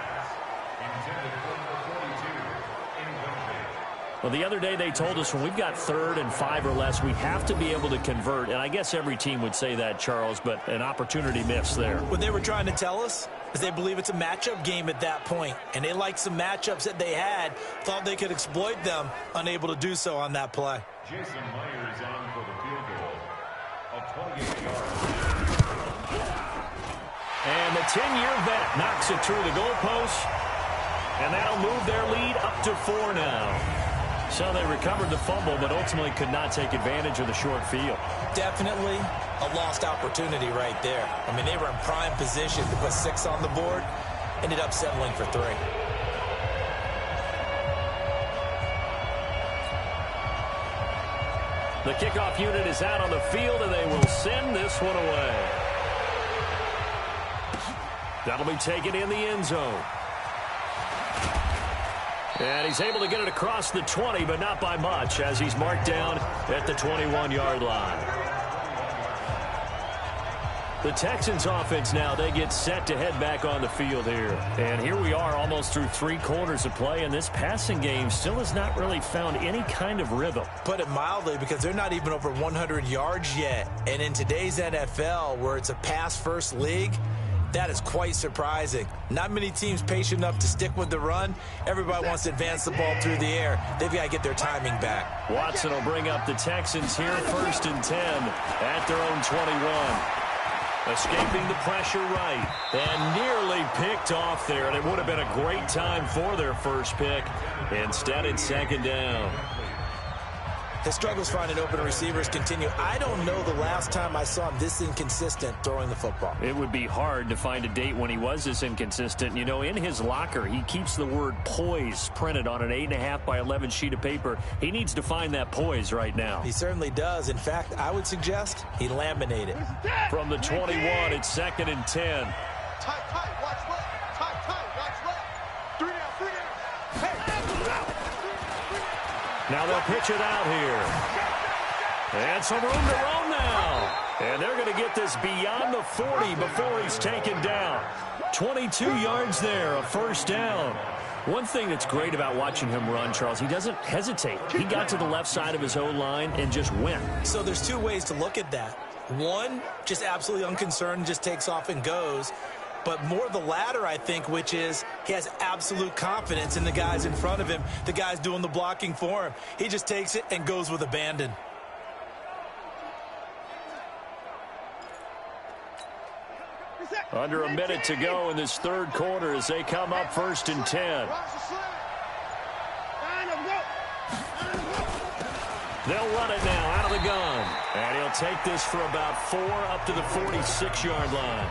Well, the other day they told us when we've got 3rd and 5 or less, we have to be able to convert. And I guess every team would say that, Charles, but an opportunity missed there. What they were trying to tell us is they believe it's a matchup game at that point. And they liked some matchups that they had, thought they could exploit them, unable to do so on that play. Jason Myers on for the field goal of 28 yards. And the 10-year vet knocks it through the goalpost. And that'll move their lead up to 4 now. So they recovered the fumble, but ultimately could not take advantage of the short field. Definitely a lost opportunity right there. I mean, they were in prime position to put 6 on the board, ended up settling for 3. The kickoff unit is out on the field, and they will send this one away. That'll be taken in the end zone. And he's able to get it across the 20, but not by much, as he's marked down at the 21-yard line. The Texans offense now, they get set to head back on the field here. And here we are almost through 3 quarters of play, and this passing game still has not really found any kind of rhythm. Put it mildly, because they're not even over 100 yards yet. And in today's NFL, where it's a pass-first league, That is quite surprising. Not many teams patient enough to stick with the run. Everybody wants to advance the ball through the air. They've got to get their timing back. Watson will bring up the Texans here, 1st and 10 at their own 21. Escaping the pressure right, and nearly picked off there, and it would have been a great time for their first pick. Instead, it's 2nd down. His struggles finding open receivers continue. I don't know the last time I saw him this inconsistent throwing the football. It would be hard to find a date when he was this inconsistent. You know, in his locker, he keeps the word poise printed on an 8.5 by 11 sheet of paper. He needs to find that poise right now. He certainly does. In fact, I would suggest he laminate it. From the 21, it's 2nd and 10. Tight, watch left. Tight, watch left. 3 down. Hey, now they'll pitch it out here. And some room to roam now. And they're going to get this beyond the 40 before he's taken down. 22 yards there, a 1st down. One thing that's great about watching him run, Charles, he doesn't hesitate. He got to the left side of his own line and just went. So there's 2 ways to look at that. One, just absolutely unconcerned, just takes off and goes. But more the latter, I think, which is he has absolute confidence in the guys in front of him, the guys doing the blocking for him. He just takes it and goes with abandon. Under a minute to go in this 3rd quarter as they come up 1st and 10. They'll run it now out of the gun. And he'll take this for about 4 up to the 46-yard line.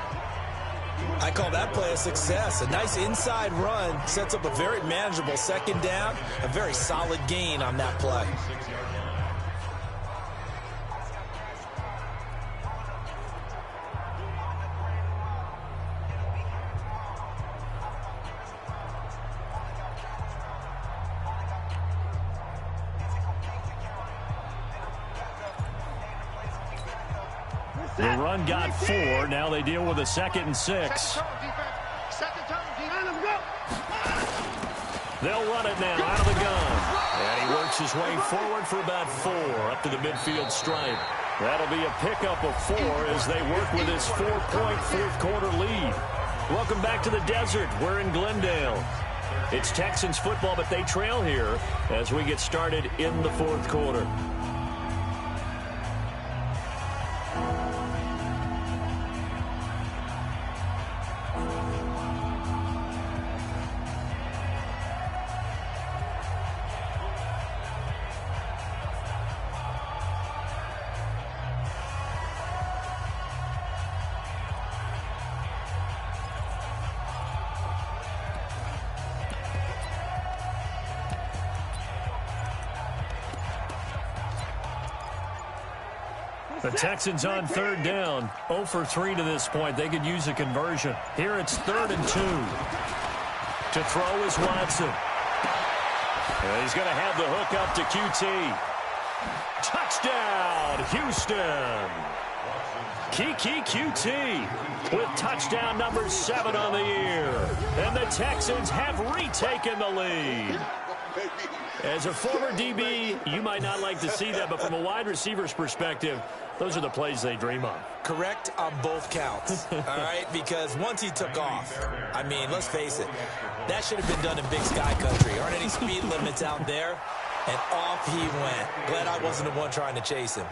I call that play a success. A nice inside run sets up a very manageable 2nd down. A very solid gain on that play. The run got 4. Now they deal with a 2nd and 6. They'll run it now out of the gun. And he works his way forward for about 4 up to the midfield stripe. That'll be a pickup of 4 as they work with his 4-point 4th quarter lead. Welcome back to the desert. We're in Glendale. It's Texans football, but they trail here as we get started in the 4th quarter. The Texans on 3rd down. 0 for 3 to this point. They could use a conversion. Here it's 3rd and 2. To throw is Watson. And he's going to have the hook up to QT. Touchdown, Houston. Kiki QT with touchdown number 7 on the year. And the Texans have retaken the lead. As a former DB, you might not like to see that, but from a wide receiver's perspective, those are the plays they dream of. Correct on both counts, all right? Because once he took off, I mean, let's face it, that should have been done in Big Sky Country. Aren't any speed limits out there? And off he went. Glad I wasn't the one trying to chase him.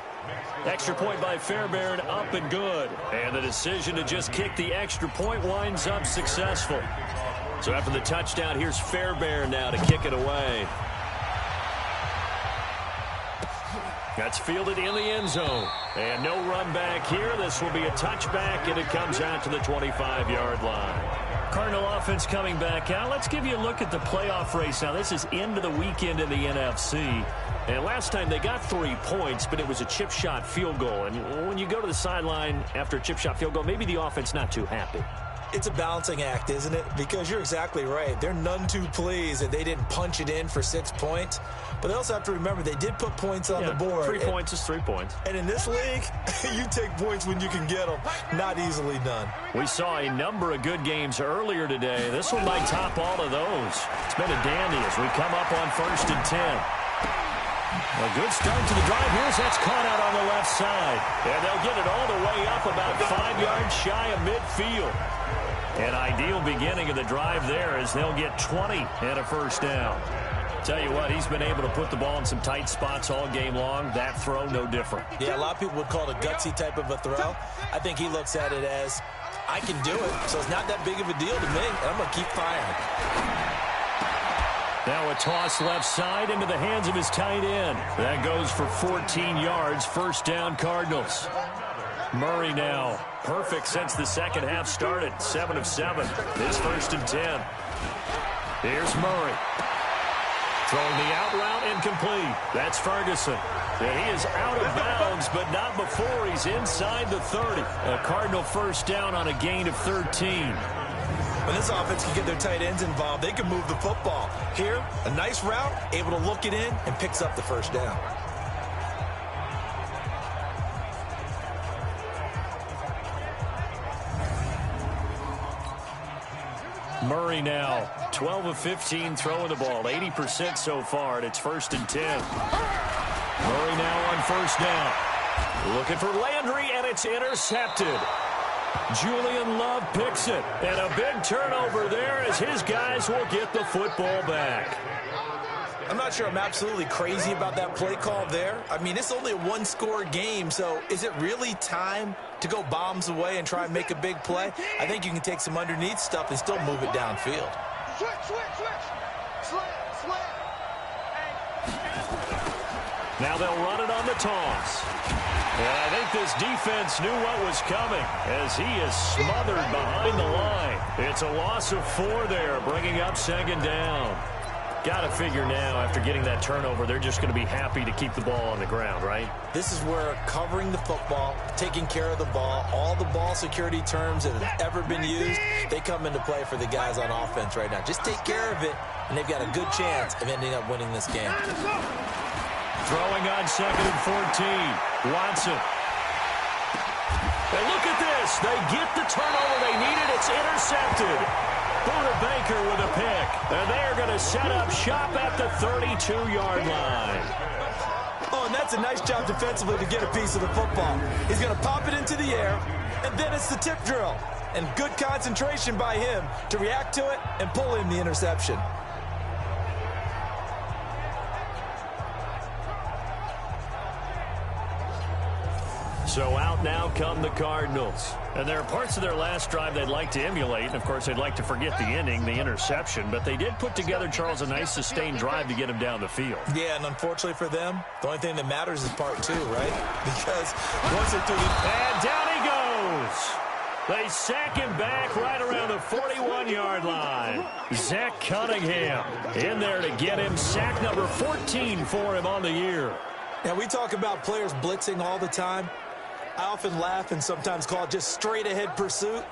Extra point by Fairbairn, up and good. And the decision to just kick the extra point winds up successful. So after the touchdown, here's Fairbairn now to kick it away. That's fielded in the end zone. And no run back here. This will be a touchback, and it comes out to the 25-yard line. Cardinal offense coming back out. Let's give you a look at the playoff race. Now, this is into the weekend in the NFC. And last time they got 3 points, but it was a chip shot field goal. And when you go to the sideline after a chip shot field goal, maybe the offense not too happy. It's a balancing act, isn't it? Because you're exactly right. They're none too pleased that they didn't punch it in for 6 points. But they also have to remember they did put points on the board. 3 points is 3 points. And in this league, you take points when you can get them. Not easily done. We saw a number of good games earlier today. This one might top all of those. It's been a dandy as we come up on 1st and 10. A good start to the drive. Here's that's caught out on the left side. And they'll get it all the way up about 5 yards shy of midfield. An ideal beginning of the drive there as they'll get 20 and a first down. Tell you what, he's been able to put the ball in some tight spots all game long. That throw, no different. Yeah, a lot of people would call it a gutsy type of a throw. I think he looks at it as, I can do it, so it's not that big of a deal to me, and I'm going to keep firing. Now a toss left side into the hands of his tight end. That goes for 14 yards, first down Cardinals. Murray now, perfect since the second half started, 7 of 7. It's 1st and 10. Here's Murray. Throwing the out route incomplete. That's Ferguson. And he is out of bounds, but not before he's inside the 30. A Cardinal first down on a gain of 13. When this offense can get their tight ends involved, they can move the football. Here, a nice route, able to look it in, and picks up the first down. Murray now, 12 of 15 throwing the ball, 80% so far, and it's 1st and 10. Murray now on first down. Looking for Landry, and it's intercepted. Julian Love picks it, and a big turnover there as his guys will get the football back. I'm not sure I'm absolutely crazy about that play call there. I mean, it's only a one-score game, so is it really time to go bombs away and try and make a big play? I think you can take some underneath stuff and still move it downfield. Now they'll run it on the toss. And I think this defense knew what was coming as he is smothered behind the line. It's a loss of 4 there, bringing up 2nd down. Got to figure now, after getting that turnover, they're just going to be happy to keep the ball on the ground, right? This is where covering the football, taking care of the ball, all the ball security terms that have ever been used, they come into play for the guys on offense right now. Just take care of it, and they've got a good chance of ending up winning this game. Throwing on 2nd and 14. Watson. And look at this. They get the turnover they needed. It's intercepted. Buda Baker with a pick. And they're going to set up shop at the 32-yard line. Oh, and that's a nice job defensively to get a piece of the football. He's going to pop it into the air, and then it's the tip drill. And good concentration by him to react to it and pull in the interception. So out now come the Cardinals. And there are parts of their last drive they'd like to emulate. And, of course, they'd like to forget the ending, the interception. But they did put together, Charles, a nice sustained drive to get him down the field. Yeah, and unfortunately for them, the only thing that matters is part 2, right? Because once they're through the... And down he goes. They sack him back right around the 41-yard line. Zach Cunningham in there to get him. Sack number 14 for him on the year. Now, we talk about players blitzing all the time. I often laugh and sometimes call it just straight-ahead pursuit.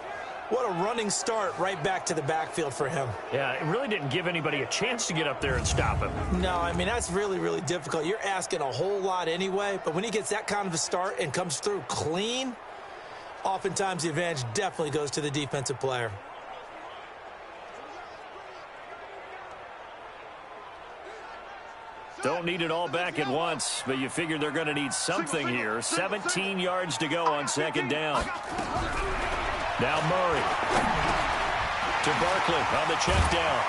What a running start right back to the backfield for him. Yeah, it really didn't give anybody a chance to get up there and stop him. No, I mean, that's really, really difficult. You're asking a whole lot anyway, but when he gets that kind of a start and comes through clean, oftentimes the advantage definitely goes to the defensive player. Don't need it all back at once, but you figure they're going to need something here. 17 yards to go on 2nd down. Now Murray to Barkley on the check down.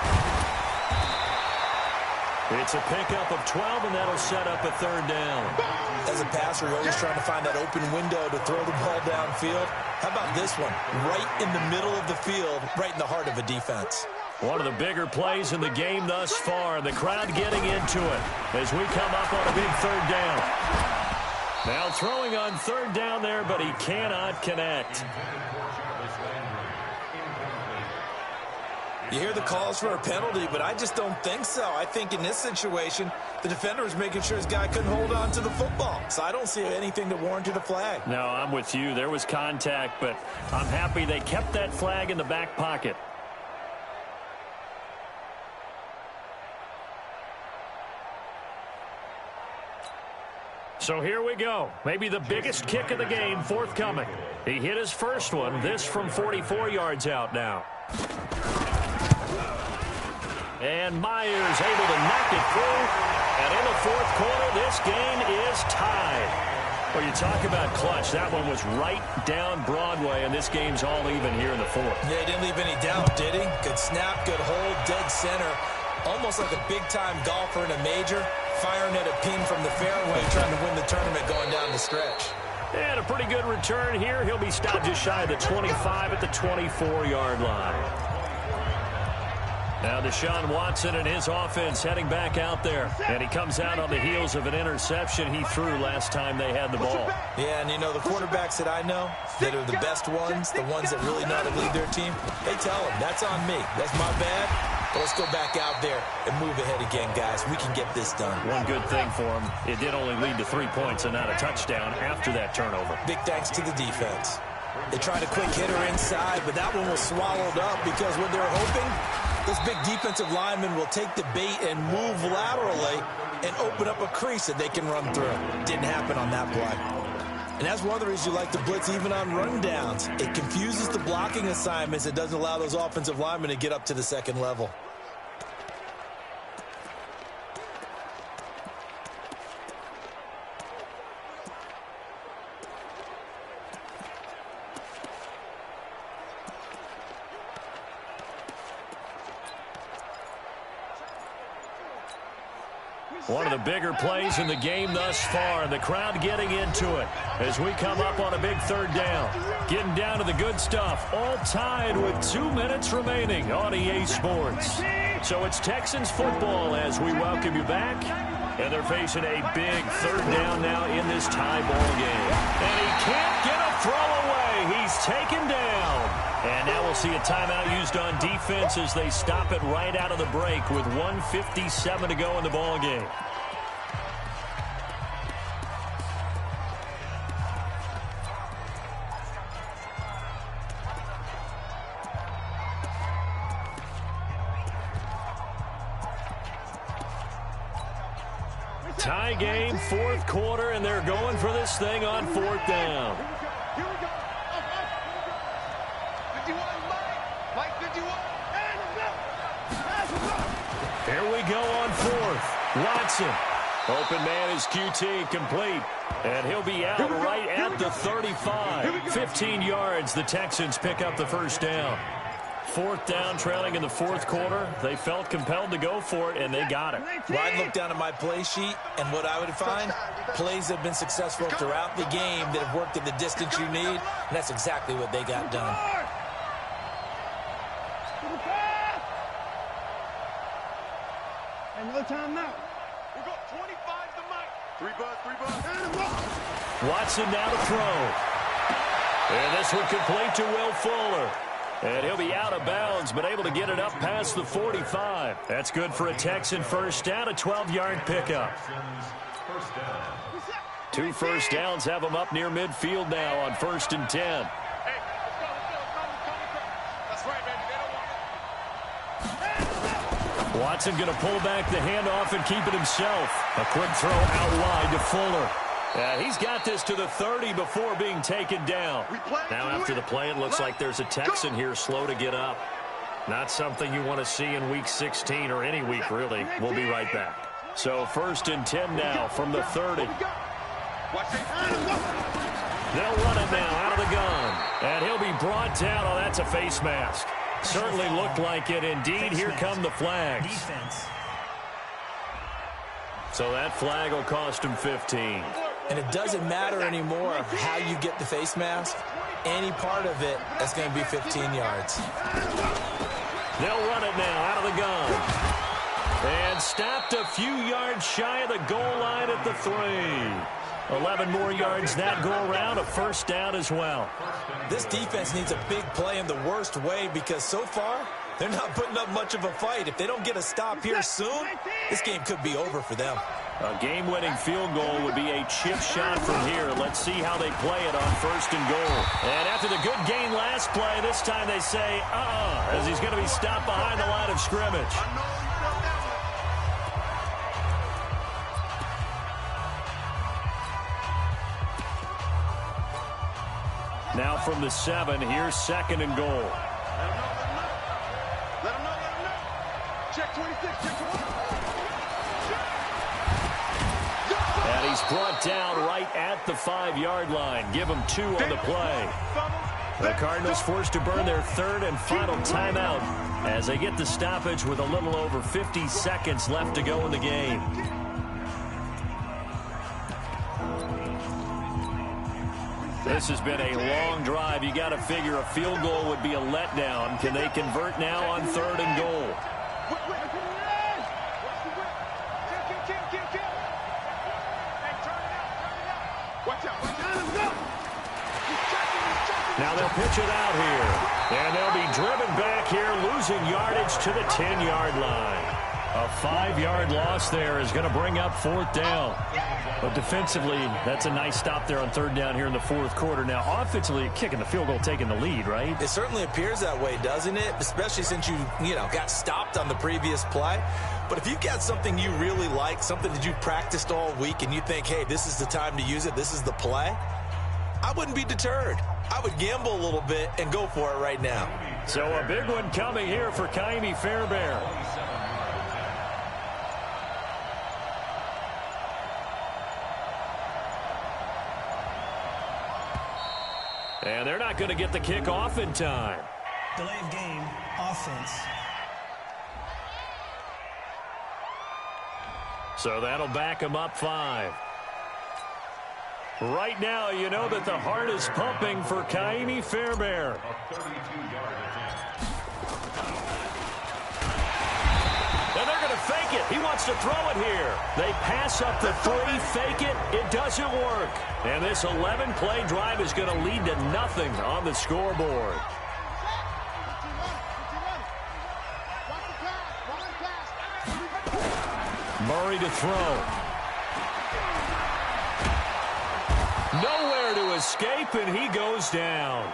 It's a pickup of 12, and that'll set up a 3rd down. As a passer, you're always trying to find that open window to throw the ball downfield. How about this one? Right in the middle of the field, right in the heart of a defense. One of the bigger plays in the game thus far. The crowd getting into it as we come up on a big 3rd down. Now throwing on 3rd down there, but he cannot connect. You hear the calls for a penalty, but I just don't think so. I think in this situation, the defender was making sure his guy couldn't hold on to the football. So I don't see anything that warranted a flag. No, I'm with you. There was contact, but I'm happy they kept that flag in the back pocket. So here we go. Maybe the biggest kick of the game forthcoming. He hit his first one. This from 44 yards out now. And Myers able to knock it through. And in the 4th quarter, this game is tied. Well, you talk about clutch. That one was right down Broadway, and this game's all even here in the fourth. Yeah, he didn't leave any doubt, did he? Good snap, good hold, dead center. Almost like a big-time golfer in a major, firing at a pin from the fairway, trying to win the tournament going down the stretch. And a pretty good return here. He'll be stopped just shy of the 25 at the 24-yard line. Now Deshaun Watson and his offense heading back out there. And he comes out on the heels of an interception he threw last time they had the ball. Yeah, and you know, the quarterbacks that I know that are the best ones, the ones that really know how to lead their team, they tell them, that's on me. That's my bad. But let's go back out there and move ahead again, guys. We can get this done. One good thing for him, it did only lead to 3 points and not a touchdown after that turnover. Big thanks to the defense. They tried a quick hitter inside, but that one was swallowed up because what they're hoping, those big defensive linemen will take the bait and move laterally and open up a crease that they can run through. Didn't happen on that play. And that's one of the reasons you like to blitz even on rundowns. It confuses the blocking assignments. It doesn't allow those offensive linemen to get up to the second level. One of the bigger plays in the game thus far, and the crowd getting into it as we come up on a big third down. Getting down to the good stuff, all tied with 2 minutes remaining on EA Sports. So it's Texans football as we welcome you back, and they're facing a big third down now in this tie ball game. And he can't get a throw away. He's taken down. And now we'll see a timeout used on defense as they stop it right out of the break with 1:57 to go in the ball game. Tie game, fourth quarter, and they're going for this thing on fourth down. Here we go on fourth. Watson. Open man is QT, complete. And he'll be out right at the 35. 15 yards, the Texans pick up the first down. Fourth down, trailing in the fourth quarter. They felt compelled to go for it, and they got it. Well, I'd look down at my play sheet, and what I would find, plays that have been successful throughout the game that have worked at the distance you need, and that's exactly what they got done. And no time now. We got 25 to make. 3 bucks. Watson now to throw. And this one complete to Will Fuller. And he'll be out of bounds, but able to get it up past the 45. That's good for a Texan first down, a 12-yard pickup. 2 first downs have them up near midfield now on 1st and 10. Watson going to pull back the handoff and keep it himself. A quick throw out wide to Fuller. He's got this to the 30 before being taken down. Now after the play, it looks like there's a Texan here slow to get up. Not something you want to see in Week 16 or any week, really. We'll be right back. So 1st and 10 now from the 30. They'll run it now out of the gun. And he'll be brought down. Oh, that's a face mask. Certainly looked like it. Indeed, here come the flags. Defense. So that flag will cost him 15. And it doesn't matter anymore how you get the face mask. Any part of it, that's going to be 15 yards. They'll run it now out of the gun. And stopped a few yards shy of the goal line at the 3. 11 more yards that go around, a first down as well. This defense needs a big play in the worst way because so far, they're not putting up much of a fight. If they don't get a stop here soon, this game could be over for them. A game-winning field goal would be a chip shot from here. Let's see how they play it on 1st and goal. And after the good gain last play, this time they say, as he's going to be stopped behind the line of scrimmage. Now from the 7, here's 2nd and goal. Let him know. Check 26, check 26. And he's is brought down right at the 5-yard line. Give them 2 on the play. The Cardinals forced to burn their 3rd and final timeout as they get the stoppage with a little over 50 seconds left to go in the game. This has been a long drive. You got to figure a field goal would be a letdown. Can they convert now on 3rd and goal? Now they'll pitch it out here. And they'll be driven back here, losing yardage to the 10-yard line. A 5-yard loss there is going to bring up 4th down. But defensively, that's a nice stop there on 3rd down here in the 4th quarter. Now, offensively, kicking the field goal, taking the lead, right? It certainly appears that way, doesn't it? Especially since you got stopped on the previous play. But if you've got something you really like, something that you practiced all week, and you think, hey, this is the time to use it, this is the play, I wouldn't be deterred. I would gamble a little bit and go for it right now. So a big one coming here for Kaimi Fairbairn. And they're not going to get the kick off in time. Delay of game, offense. So that'll back them up 5. Right now, you know that the heart is pumping for Kaimi Fairbairn. And they're going to fake it. He wants to throw it here. They pass up the 3, fake it. It doesn't work. And this 11-play drive is going to lead to nothing on the scoreboard. Murray to throw. Nowhere to escape, and he goes down.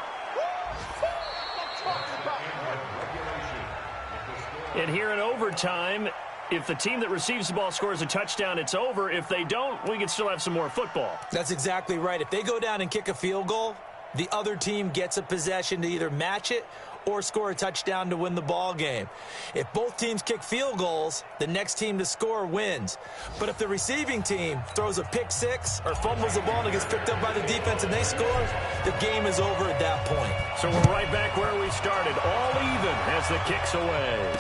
And here in overtime, if the team that receives the ball scores a touchdown, it's over. If they don't, we can still have some more football. That's exactly right. If they go down and kick a field goal, the other team gets a possession to either match it or score a touchdown to win the ball game. If both teams kick field goals, the next team to score wins. But if the receiving team throws a pick 6 or fumbles the ball and it gets picked up by the defense and they score, the game is over at that point. So we're right back where we started, all even as the kick's away.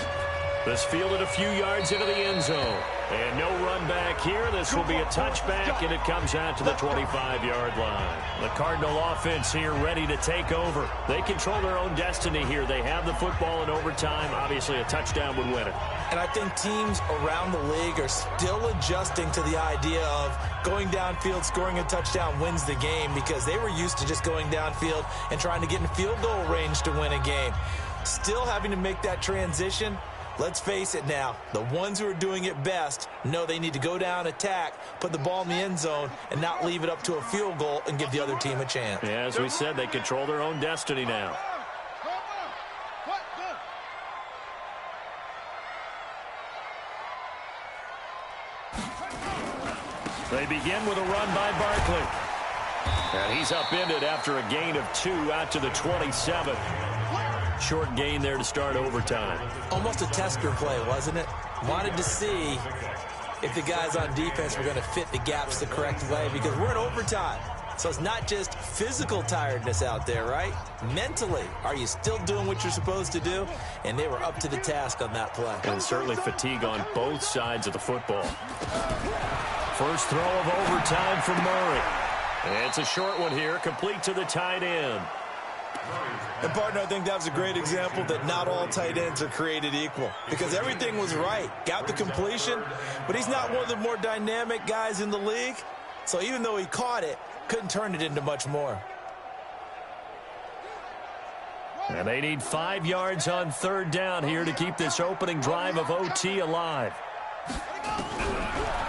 This fielded a few yards into the end zone. And no run back here. This will be a touchback, and it comes out to the 25-yard line. The Cardinal offense here ready to take over. They control their own destiny here. They have the football in overtime. Obviously, a touchdown would win it. And I think teams around the league are still adjusting to the idea of going downfield, scoring a touchdown wins the game, because they were used to just going downfield and trying to get in field goal range to win a game. Still having to make that transition. Let's face it now, the ones who are doing it best know they need to go down, attack, put the ball in the end zone, and not leave it up to a field goal and give the other team a chance. Yeah, as we said, they control their own destiny now. They begin with a run by Barkley. And he's upended after a gain of 2 out to the 27. Short gain there to start overtime. Almost a tester play, wasn't it? Wanted to see if the guys on defense were going to fit the gaps the correct way, because we're in overtime. So it's not just physical tiredness out there, right? Mentally, are you still doing what you're supposed to do? And they were up to the task on that play. And certainly fatigue on both sides of the football. First throw of overtime from Murray. It's a short one here, complete to the tight end. And, partner, I think that was a great example that not all tight ends are created equal, because everything was right. Got the completion, but he's not one of the more dynamic guys in the league. So even though he caught it, couldn't turn it into much more. And they need 5 yards on 3rd down here to keep this opening drive of OT alive.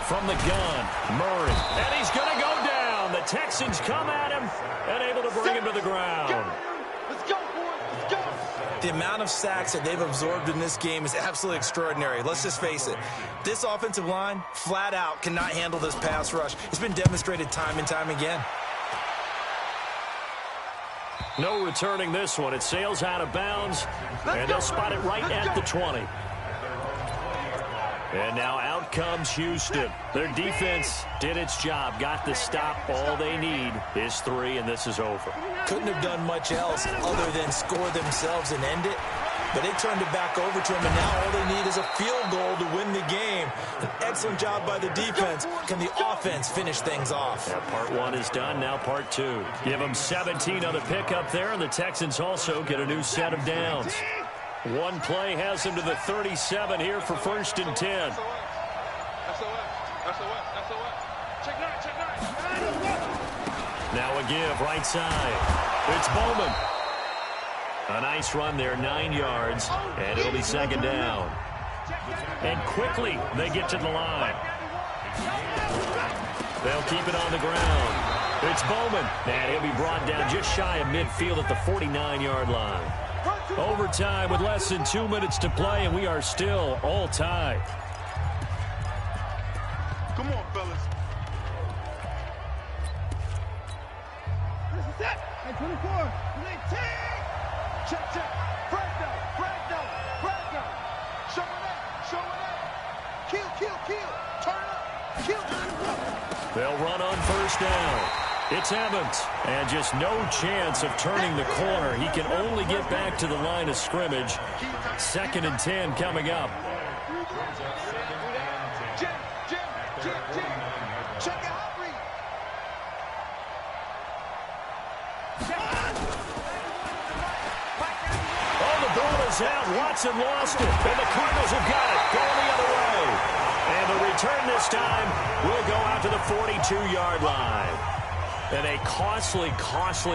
From the gun, Murray. And he's going to go down. The Texans come at him and able to bring him to the ground. The amount of sacks that they've absorbed in this game is absolutely extraordinary. Let's just face it. This offensive line, flat out, cannot handle this pass rush. It's been demonstrated time and time again. No returning this one. It sails out of bounds, and they'll spot it right at the 20. And now out comes Houston. Their defense did its job, got the stop. All they need is 3, and this is over. Couldn't have done much else other than score themselves and end it. But they turned it back over to him, and now all they need is a field goal to win the game. An excellent job by the defense. Can the offense finish things off? Yeah, part 1 is done, now part 2. Give them 17 on the pickup there, and the Texans also get a new set of downs. One play has them to the 37 here for 1st and 10. Now a give, right side. It's Bowman. A nice run there, 9 yards, and it'll be 2nd down. And quickly, they get to the line. They'll keep it on the ground. It's Bowman, and he'll be brought down just shy of midfield at the 49-yard line. Overtime with less than 2 minutes to play, and we are still all tied. Come on, fellas. This is it. Hey, 24. Check, check. Brando. Show it up. Kill. Turn it up. Kill. They'll run on 1st down. It's Evans, and just no chance of turning the corner. He can only get back to the line of scrimmage. 2nd and 10 coming up. Jim. Check it out, Reed. Oh, the ball is out. Watson lost it, and the Cardinals have got it. Going the other way. And the return this time will go out to the 42-yard line. And a costly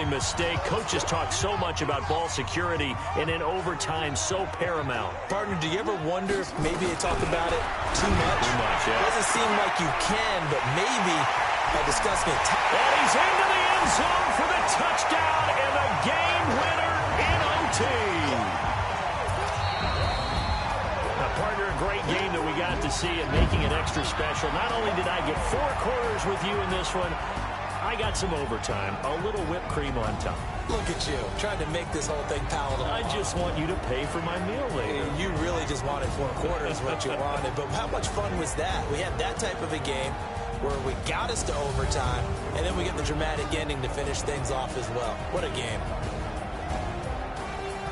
mistake. Coaches talk so much about ball security, and in overtime, so paramount. Partner, do you ever wonder if maybe they talk about it too much? Too much, yeah. Doesn't seem like you can, but maybe by discussing it. And he's into the end zone for the touchdown and the game winner in OT. Now, partner, a great game that we got to see and making it extra special. Not only did I get 4 quarters with you in this one, I got some overtime, a little whipped cream on top. Look at you, trying to make this whole thing palatable. I just want you to pay for my meal later. You really just wanted 4 quarters, what you wanted. But how much fun was that? We had that type of a game where we got us to overtime, and then we get the dramatic ending to finish things off as well. What a game.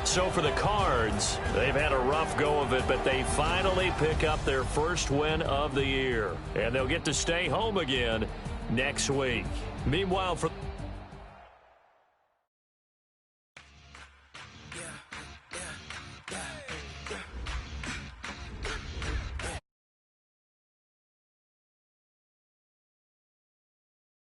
So for the Cards, they've had a rough go of it, but they finally pick up their first win of the year. And they'll get to stay home again next week. Meanwhile, for